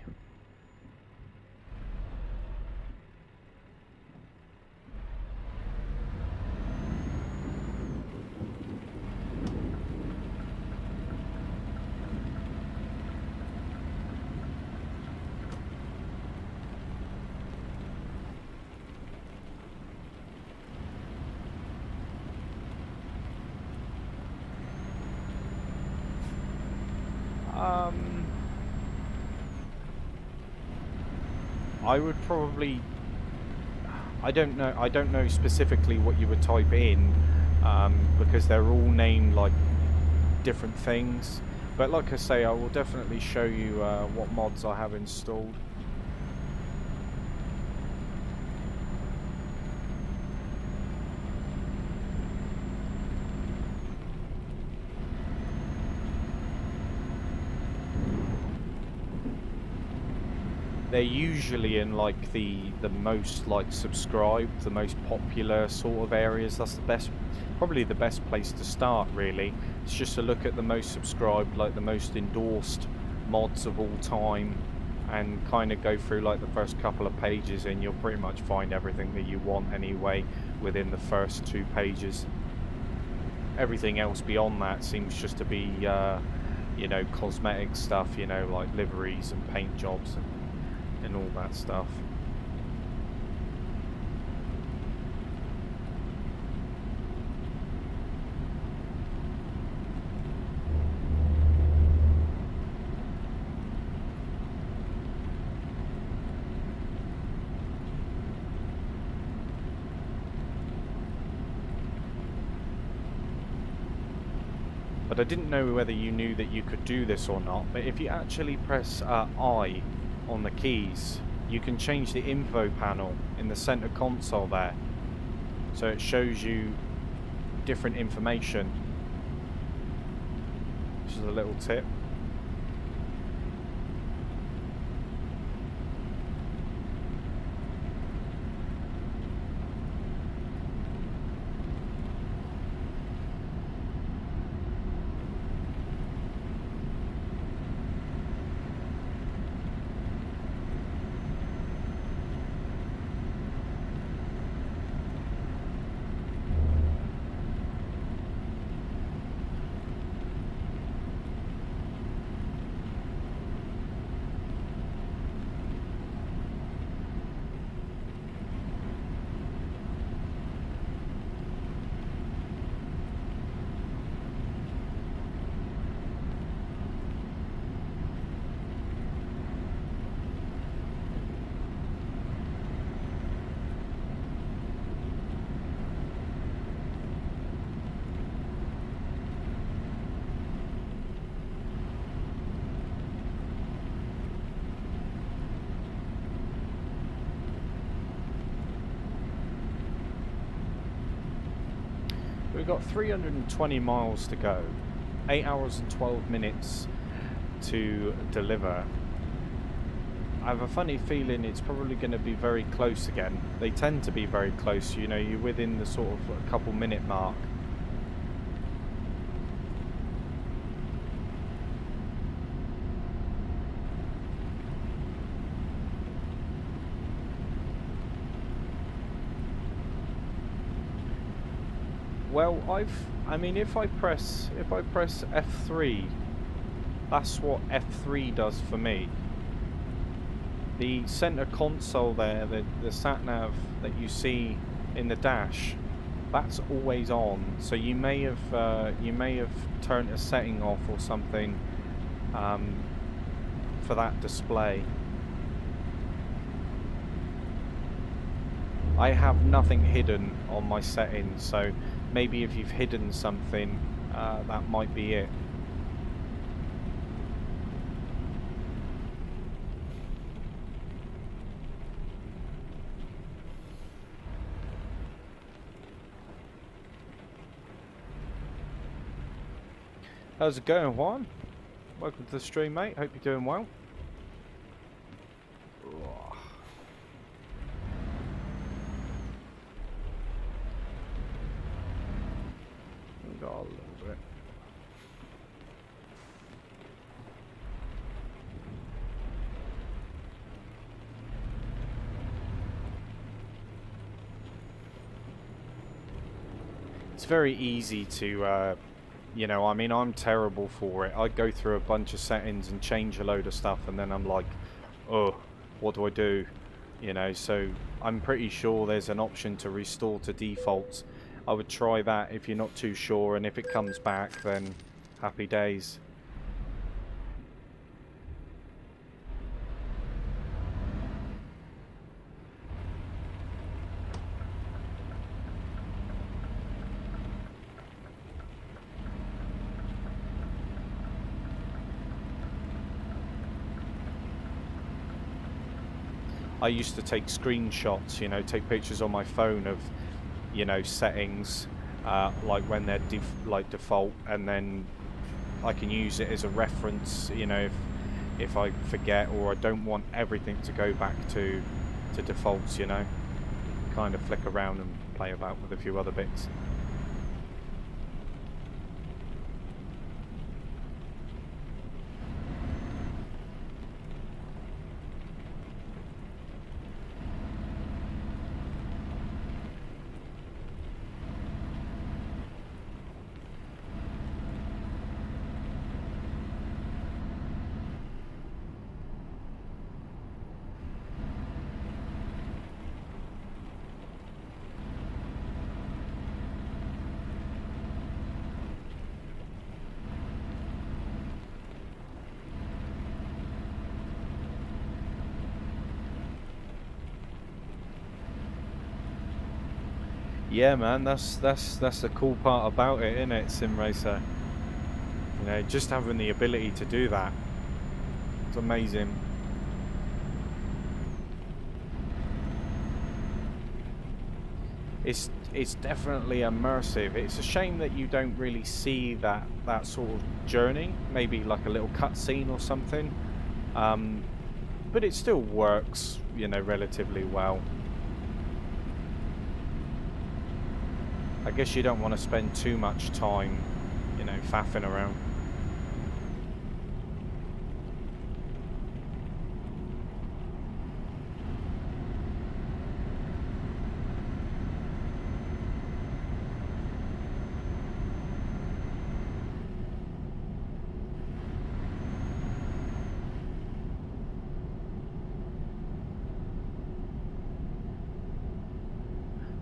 I would probably, I don't know specifically what you would type in, because they're all named like different things. But like I say, I will definitely show you what mods I have installed. They're usually in like the most like subscribed, the most popular sort of areas. That's the best, probably the best place to start really. It's just to look at the most subscribed, like the most endorsed mods of all time, and kind of go through like the first couple of pages, and you'll pretty much find everything that you want anyway within the first 2 pages. Everything else beyond that seems just to be you know, cosmetic stuff, you know, like liveries and paint jobs and all that stuff. But I didn't know whether you knew that you could do this or not, but if you actually press I on the keys, you can change the info panel in the center console there. So it shows you different information. Just a little tip. We've got 320 miles to go, 8 hours and 12 minutes to deliver. I have a funny feeling it's probably going to be very close again. They tend to be very close, you know, you're within the sort of a couple minute mark. Well, I mean, if I press F3, that's what F3 does for me. The center console there, the sat nav that you see in the dash, that's always on. So you may have turned a setting off or something for that display. I have nothing hidden on my settings, so maybe if you've hidden something, that might be it. How's it going, Juan? Welcome to the stream, mate. Hope you're doing well. very easy to, you know, I mean, I'm terrible for it. I go through a bunch of settings and change a load of stuff, and then I'm like, oh, what do I do? You know, so I'm pretty sure there's an option to restore to default. I would try that if you're not too sure, and if it comes back, then happy days. I used to take screenshots, you know, take pictures on my phone of, you know, settings, like when they're default, and then I can use it as a reference, you know, if I forget or I don't want everything to go back to defaults, you know, kind of flick around and play about with a few other bits. Yeah, man, that's the cool part about it, isn't it, Sim Racer? You know, just having the ability to do that. It's amazing. It's definitely immersive. It's a shame that you don't really see that sort of journey, maybe like a little cutscene or something. But it still works, you know, relatively well. I guess you don't want to spend too much time, you know, faffing around.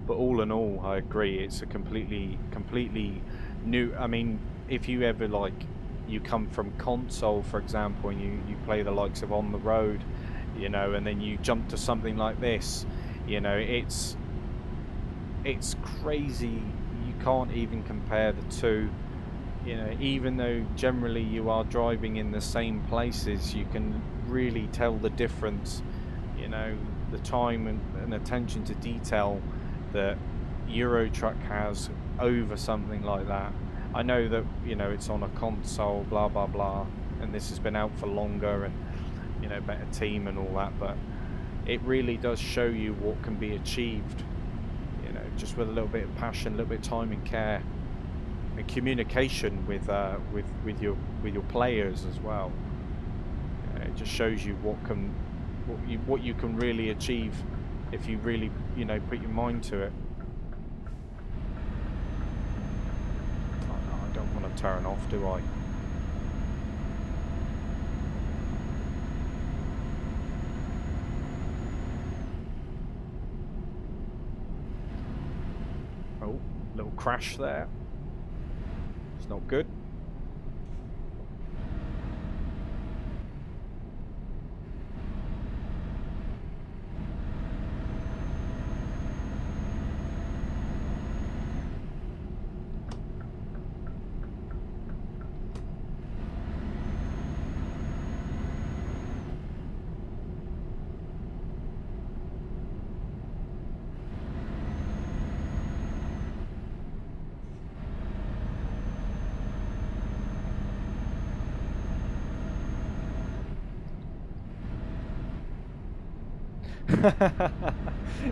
But all in all, I agree, it's a completely new, I mean, if you ever, like, you come from console, for example, and you play the likes of On the Road, you know, and then you jump to something like this, you know, it's crazy. You can't even compare the two, you know, even though generally you are driving in the same places, you can really tell the difference, you know, the time and attention to detail that Euro Truck has over something like that. I know that, you know, it's on a console, blah blah blah, and this has been out for longer, and, you know, better team and all that, but it really does show you what can be achieved, you know, just with a little bit of passion, a little bit of time and care, and communication with your players as well. It just shows you what you can really achieve if you really, you know, put your mind to it. Oh, no, I don't want to turn off, do I? Oh, little crash there. It's not good.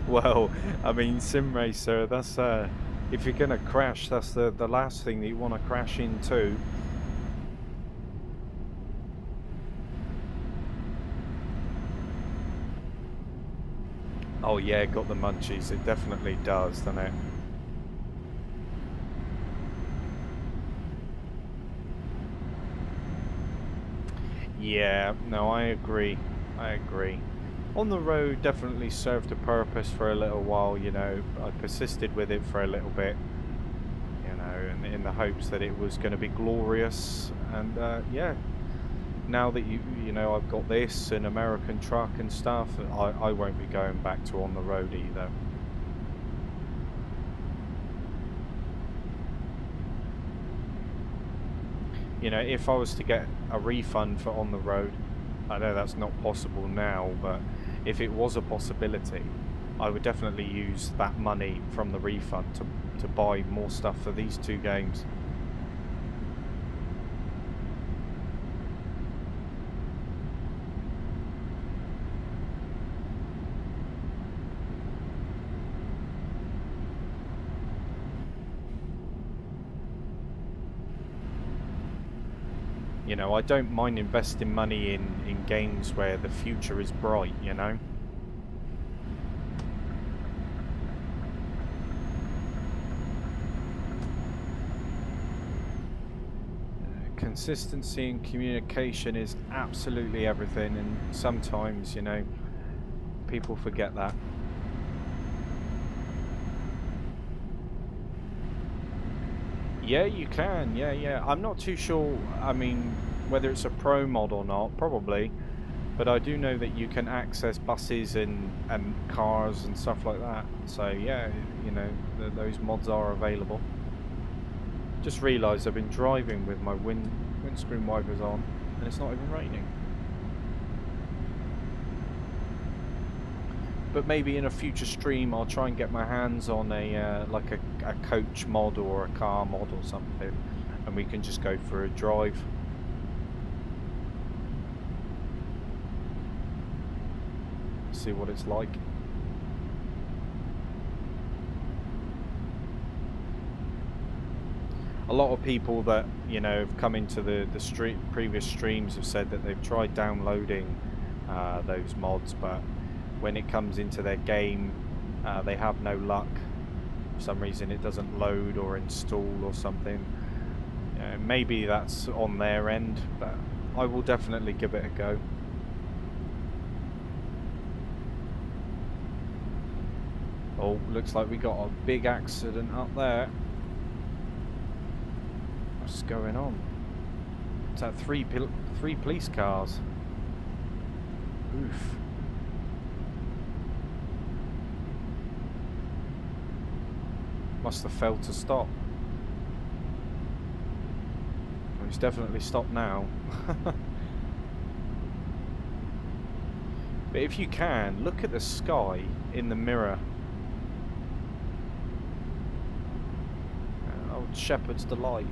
Well, I mean, Sim Racer, that's if you're gonna crash, that's the last thing that you want to crash into. Oh yeah, got the munchies. It definitely does, doesn't it? Yeah, no, I agree. I agree. On the road definitely served a purpose for a little while, you know. I persisted with it for a little bit, you know, and in the hopes that it was going to be glorious. And yeah, now that you know I've got this, an American truck and stuff, I won't be going back to on the road either. You know, if I was to get a refund for on the road, I know that's not possible now, but if it was a possibility, I would definitely use that money from the refund to buy more stuff for these two games. You know, I don't mind investing money in games where the future is bright, you know? Consistency and communication is absolutely everything, and sometimes, you know, people forget that. Yeah, you can. Yeah. I'm not too sure, I mean, whether it's a pro mod or not, probably. But I do know that you can access buses and cars and stuff like that. So yeah, you know, those mods are available. Just realised I've been driving with my windscreen wipers on, and it's not even raining. But maybe in a future stream I'll try and get my hands on a like a coach mod or a car mod or something, and we can just go for a drive. See what it's like. A lot of people that, you know, have come into the previous streams have said that they've tried downloading those mods, but when it comes into their game, they have no luck. For some reason it doesn't load or install or something. Maybe that's on their end, but I will definitely give it a go. Oh, looks like we got a big accident up there. What's going on? It's that three police cars. Oof. Must have failed to stop. Well, it's definitely stopped now. But if you can, look at the sky in the mirror. Old Shepherd's Delight.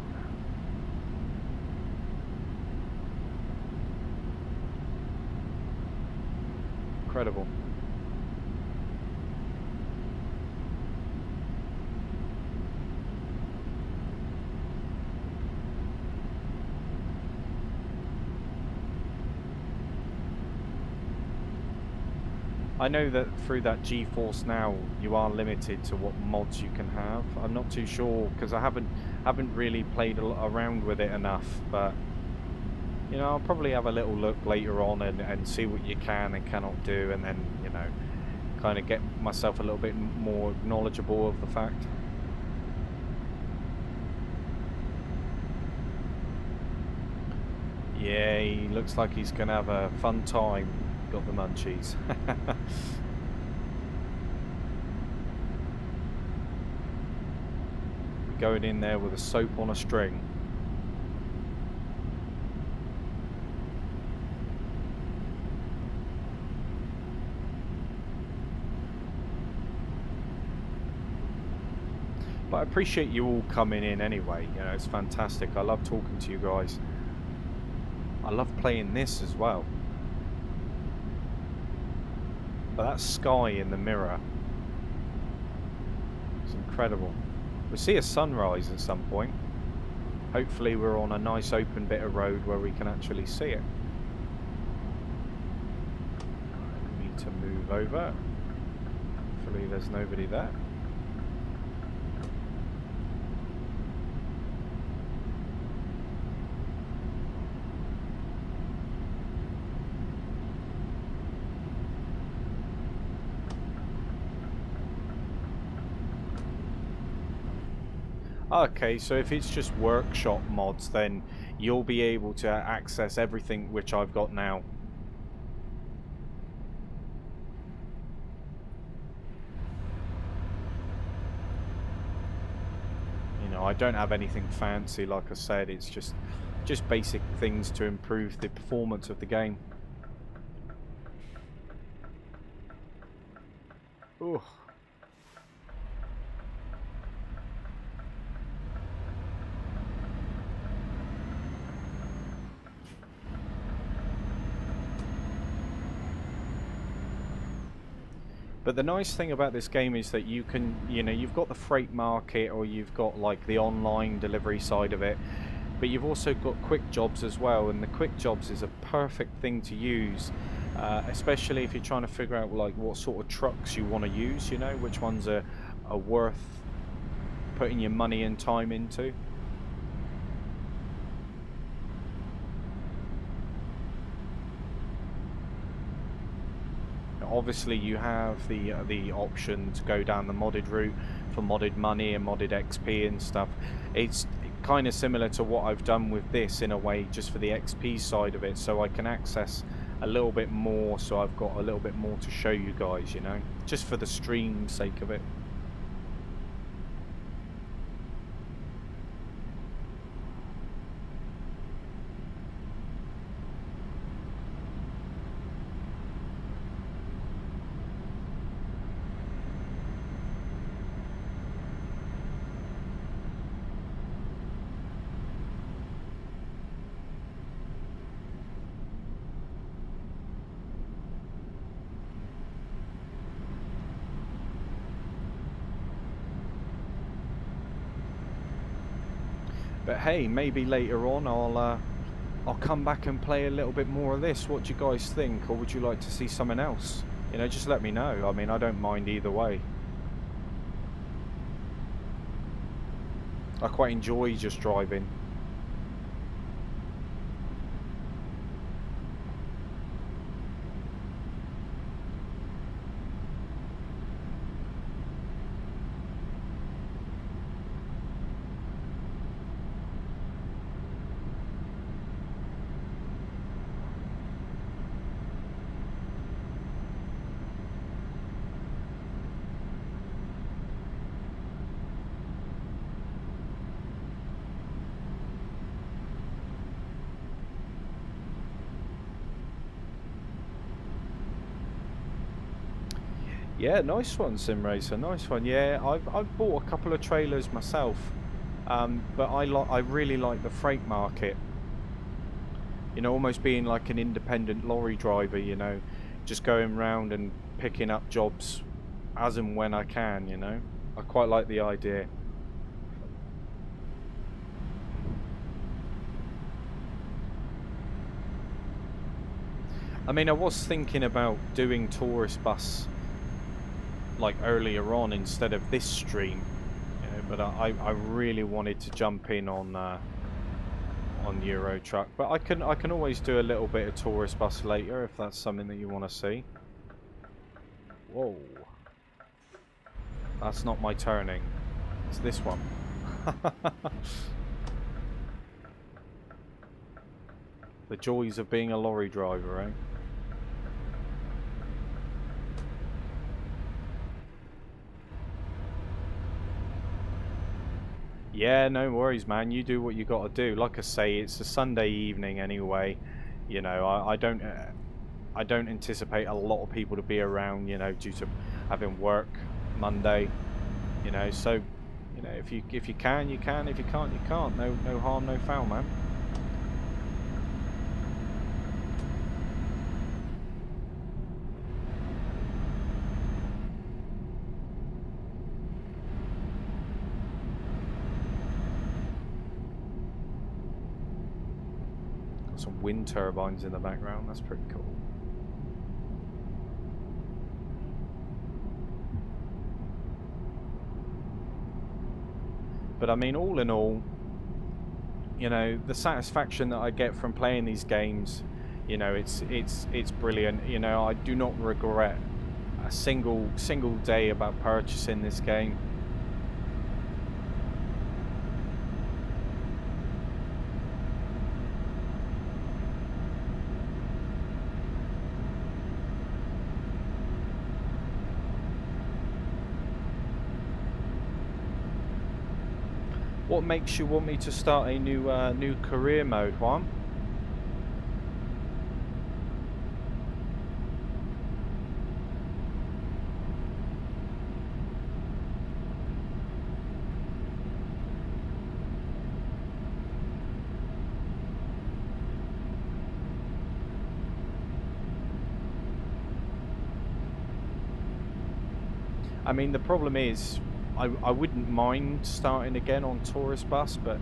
Incredible. I know that through that GeForce Now you are limited to what mods you can have. I'm not too sure because I haven't really played around with it enough, but you know, I'll probably have a little look later on and see what you can and cannot do, and then, you know, kind of get myself a little bit more knowledgeable of the fact. Yeah, he looks like he's gonna have a fun time. Got the munchies. Going in there with a soap on a string. But I appreciate you all coming in anyway. You know, it's fantastic. I love talking to you guys. I love playing this as well. But that sky in the mirror, it's incredible. We'll see a sunrise at some point. Hopefully we're on a nice open bit of road where we can actually see it. We need to move over. Hopefully there's nobody there. Okay, so if it's just workshop mods, then you'll be able to access everything which I've got now. You know, I don't have anything fancy, like I said. It's just basic things to improve the performance of the game. Ooh. But the nice thing about this game is that you can, you know, you've got the freight market, or you've got like the online delivery side of it, but you've also got quick jobs as well, and the quick jobs is a perfect thing to use, especially if you're trying to figure out like what sort of trucks you want to use, you know, which ones are worth putting your money and time into. Obviously you have the option to go down the modded route for modded money and modded XP and stuff. It's kind of similar to what I've done with this in a way, just for the XP side of it, so I can access a little bit more, so I've got a little bit more to show you guys, you know, just for the stream sake of it. But hey, maybe later on I'll come back and play a little bit more of this. What do you guys think? Or would you like to see something else? You know, just let me know. I mean, I don't mind either way. I quite enjoy just driving. Yeah, nice one, Sim Racer. Nice one. Yeah, I've bought a couple of trailers myself, but I really like the freight market. You know, almost being like an independent lorry driver. You know, just going round and picking up jobs as and when I can. You know, I quite like the idea. I mean, I was thinking about doing tourist bus like earlier on instead of this stream, you know, but I really wanted to jump in on Euro Truck, but I can always do a little bit of tourist bus later if that's something that you want to see. Whoa, that's not my turning, it's this one. The joys of being a lorry driver, eh? Yeah, no worries, man. You do what you got to do. Like I say, it's a Sunday evening anyway. You know, I don't anticipate a lot of people to be around. You know, due to having work Monday. You know, so you know if you can, you can. If you can't, you can't. No harm, no foul, man. Got some wind turbines in the background. That's pretty cool. But I mean, all in all, you know, the satisfaction that I get from playing these games, you know, it's brilliant. You know, I do not regret a single day about purchasing this game. What makes you want me to start a new career mode, Juan? I mean, the problem is, I wouldn't mind starting again on Tourist Bus, but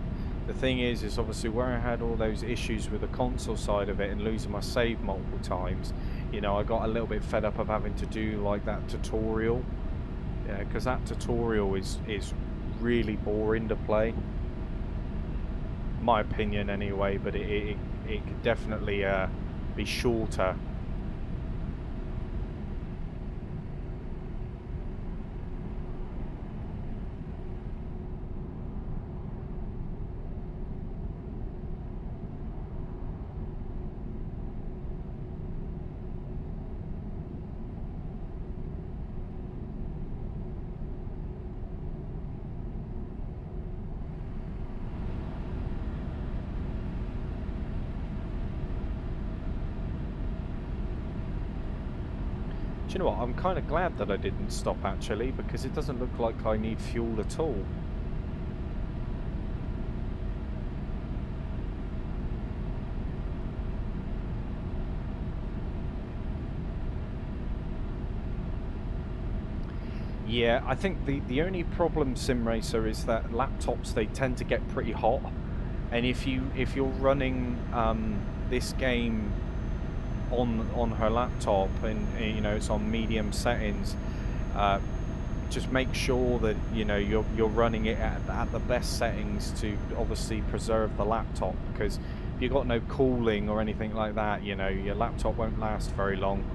the thing is obviously where I had all those issues with the console side of it and losing my save multiple times, you know, I got a little bit fed up of having to do like that tutorial. Yeah, because that tutorial is really boring to play. My opinion anyway, but it could definitely be shorter. Do you know what? I'm kind of glad that I didn't stop actually, because it doesn't look like I need fuel at all. Yeah, I think the only problem, Sim Racer, is that laptops, they tend to get pretty hot, and if you're running this game on her laptop and you know it's on medium settings, just make sure that you know you're running it at the best settings to obviously preserve the laptop, because if you've got no cooling or anything like that, you know your laptop won't last very long.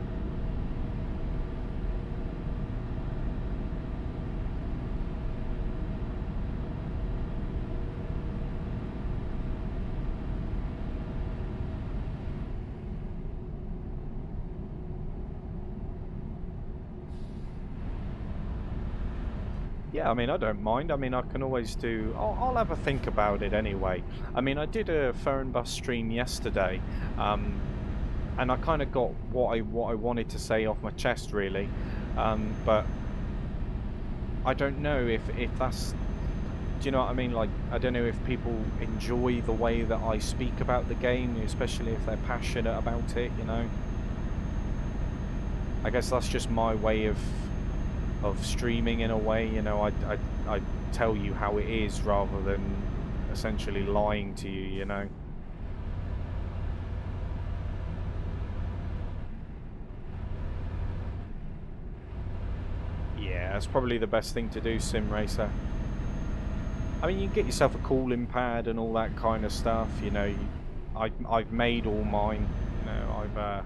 Yeah, I mean, I don't mind. I mean, I can always do... I'll have a think about it anyway. I mean, I did a phone bus stream yesterday, and I kind of got what I wanted to say off my chest, really. But I don't know if that's... Do you know what I mean? Like, I don't know if people enjoy the way that I speak about the game, especially if they're passionate about it, you know? I guess that's just my way of streaming in a way, you know. I tell you how it is rather than essentially lying to you, you know. Yeah, that's probably the best thing to do, Sim Racer. I mean, you can get yourself a cooling pad and all that kind of stuff, you know. I've made all mine, you know. I've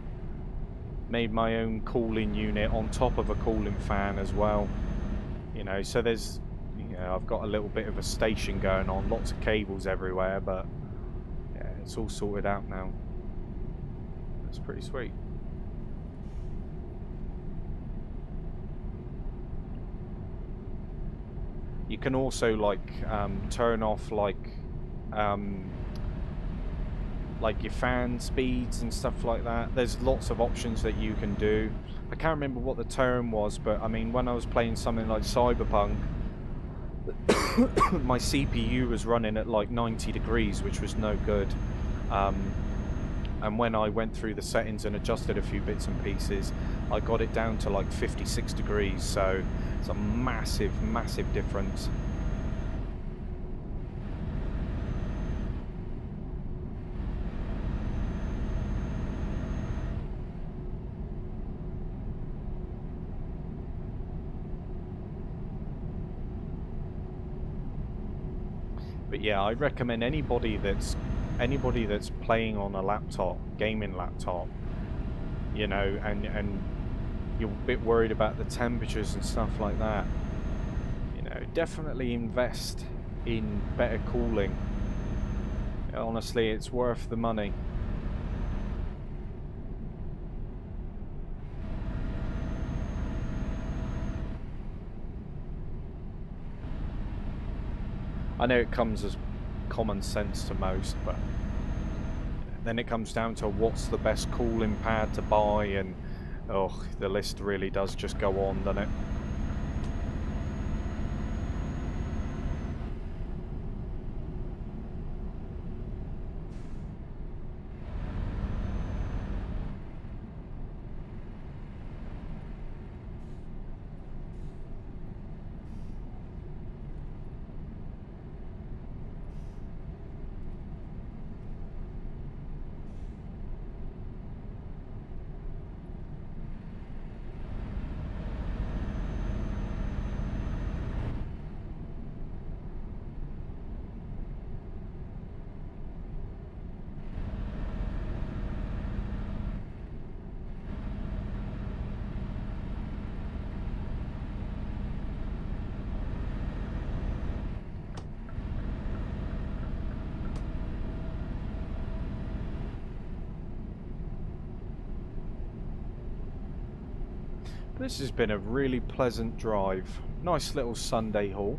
made my own cooling unit on top of a cooling fan as well, you know. So there's, you know, I've got a little bit of a station going on, lots of cables everywhere, but yeah, it's all sorted out now. It's pretty sweet. You can also like turn off like your fan speeds and stuff like that. There's lots of options that you can do. I can't remember what the term was, but I mean, when I was playing something like Cyberpunk, my CPU was running at like 90 degrees, which was no good. And when I went through the settings and adjusted a few bits and pieces, I got it down to like 56 degrees, so it's a massive difference. But yeah, I recommend anybody that's playing on a laptop, gaming laptop, you know, and you're a bit worried about the temperatures and stuff like that, you know, definitely invest in better cooling. Honestly, it's worth the money. I know it comes as common sense to most, but then it comes down to what's the best cooling pad to buy, and oh, the list really does just go on, doesn't it? This has been a really pleasant drive. Nice little Sunday haul.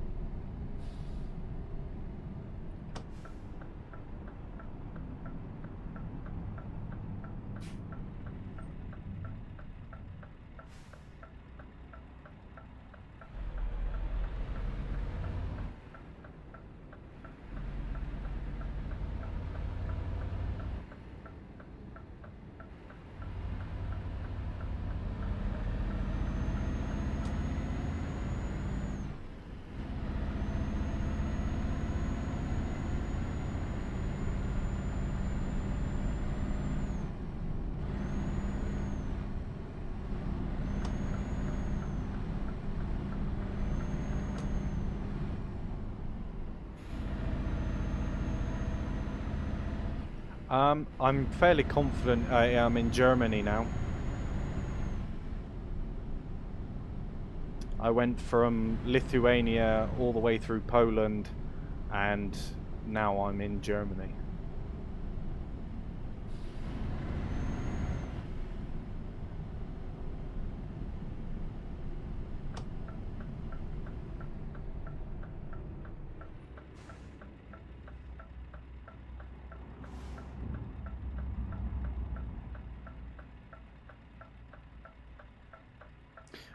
I'm fairly confident I'm in Germany now. I went from Lithuania all the way through Poland, and now I'm in Germany.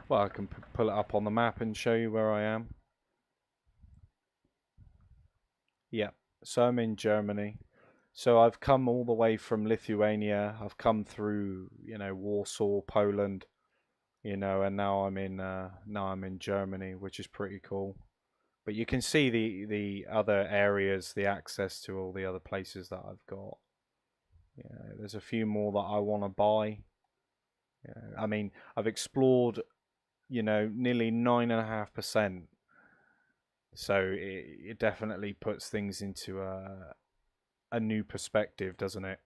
Well, I can pull it up on the map and show you where I am. Yeah, so I'm in Germany. So I've come all the way from Lithuania. I've come through, you know, Warsaw, Poland, you know, and now I'm in Germany, which is pretty cool. But you can see the other areas, the access to all the other places that I've got. Yeah, there's a few more that I want to buy. Yeah, I mean, I've explored, you know, nearly 9.5%. So it definitely puts things into a new perspective, doesn't it?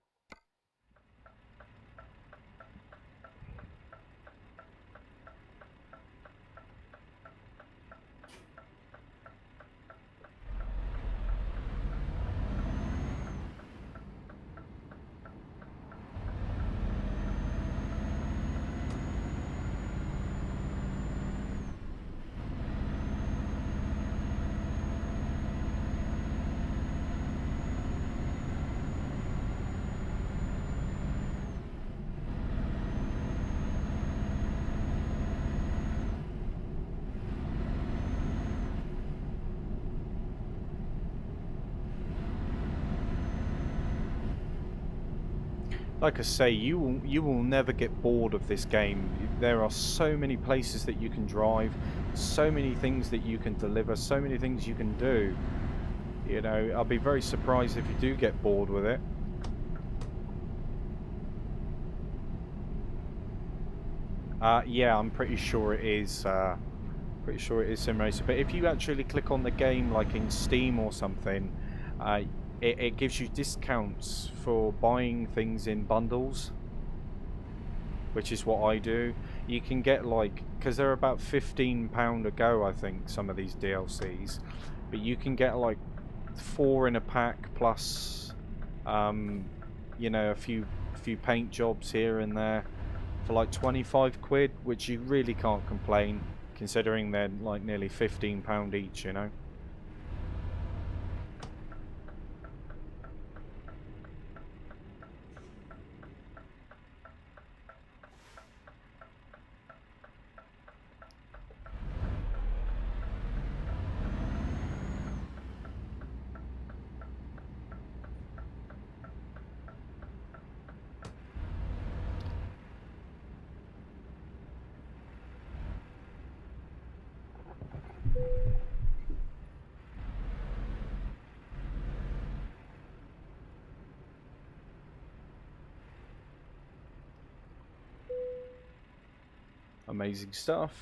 Like I say, you will never get bored of this game. There are so many places that you can drive, so many things that you can deliver, so many things you can do. You know, I'll be very surprised if you do get bored with it. Yeah, I'm pretty sure it is. Pretty sure it is Sim Racer. But if you actually click on the game, like in Steam or something, it gives you discounts for buying things in bundles, which is what I do. You can get like, because they're about £15 a go, I think, some of these DLCs, but you can get like 4 in a pack plus, you know, a few paint jobs here and there for like 25 quid, which you really can't complain considering they're like nearly £15 each, you know. Amazing stuff.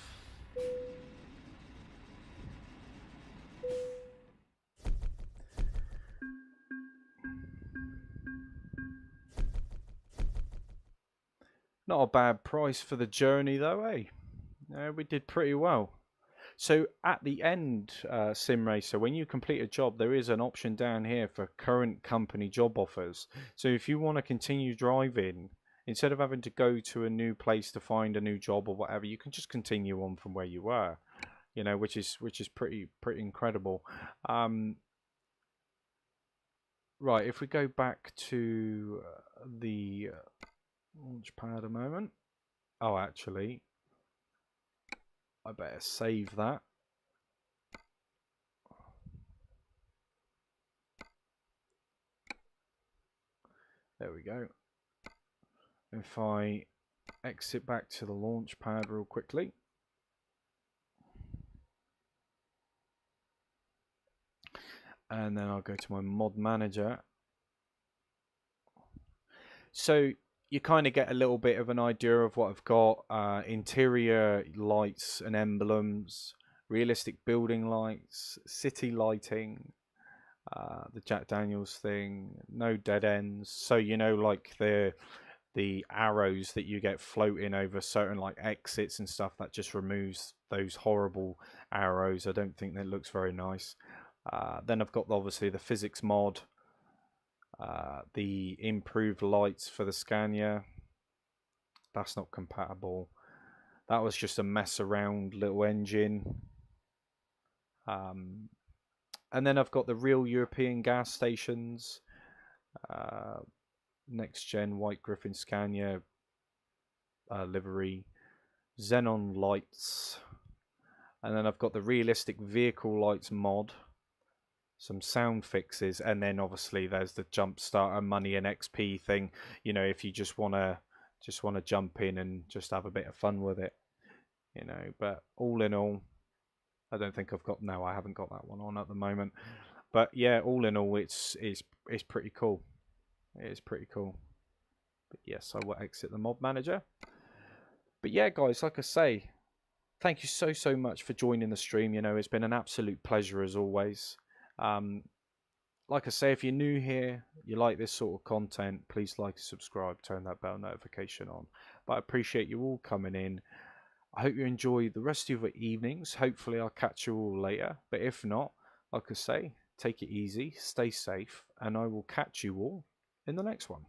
Not a bad price for the journey though, eh? We did pretty well. So at the end, Sim Racer, when you complete a job, there is an option down here for current company job offers. So if you want to continue driving, instead of having to go to a new place to find a new job or whatever, you can just continue on from where you were. You know, which is pretty incredible. Right, if we go back to the launch pad a moment. Oh, actually, I better save that. There we go. If I exit back to the launch pad real quickly. And then I'll go to my mod manager. So you kind of get a little bit of an idea of what I've got. Interior lights and emblems, realistic building lights, city lighting, the Jack Daniels thing, no dead ends. So you know, like the arrows that you get floating over certain like exits and stuff, that just removes those horrible arrows. I don't think that looks very nice. Then I've got obviously the physics mod, the improved lights for the Scania. That's not compatible. That was just a mess around little engine. And then I've got the real European gas stations, next gen White Griffin Scania livery, xenon lights, and then I've got the realistic vehicle lights mod, some sound fixes, and then obviously there's the jump starter money and XP thing. You know, if you just wanna jump in and just have a bit of fun with it, you know. But all in all, I don't think I've got I haven't got that one on at the moment. But yeah, all in all, it's pretty cool. It is pretty cool. But yes, I will exit the mod manager. But yeah, guys, like I say, thank you so much for joining the stream. You know, it's been an absolute pleasure as always. Like I say, if you're new here, you like this sort of content, please like and subscribe, turn that bell notification on. But I appreciate you all coming in. I hope you enjoy the rest of your evenings. Hopefully I'll catch you all later. But if not, like I say, take it easy, stay safe, and I will catch you all in the next one.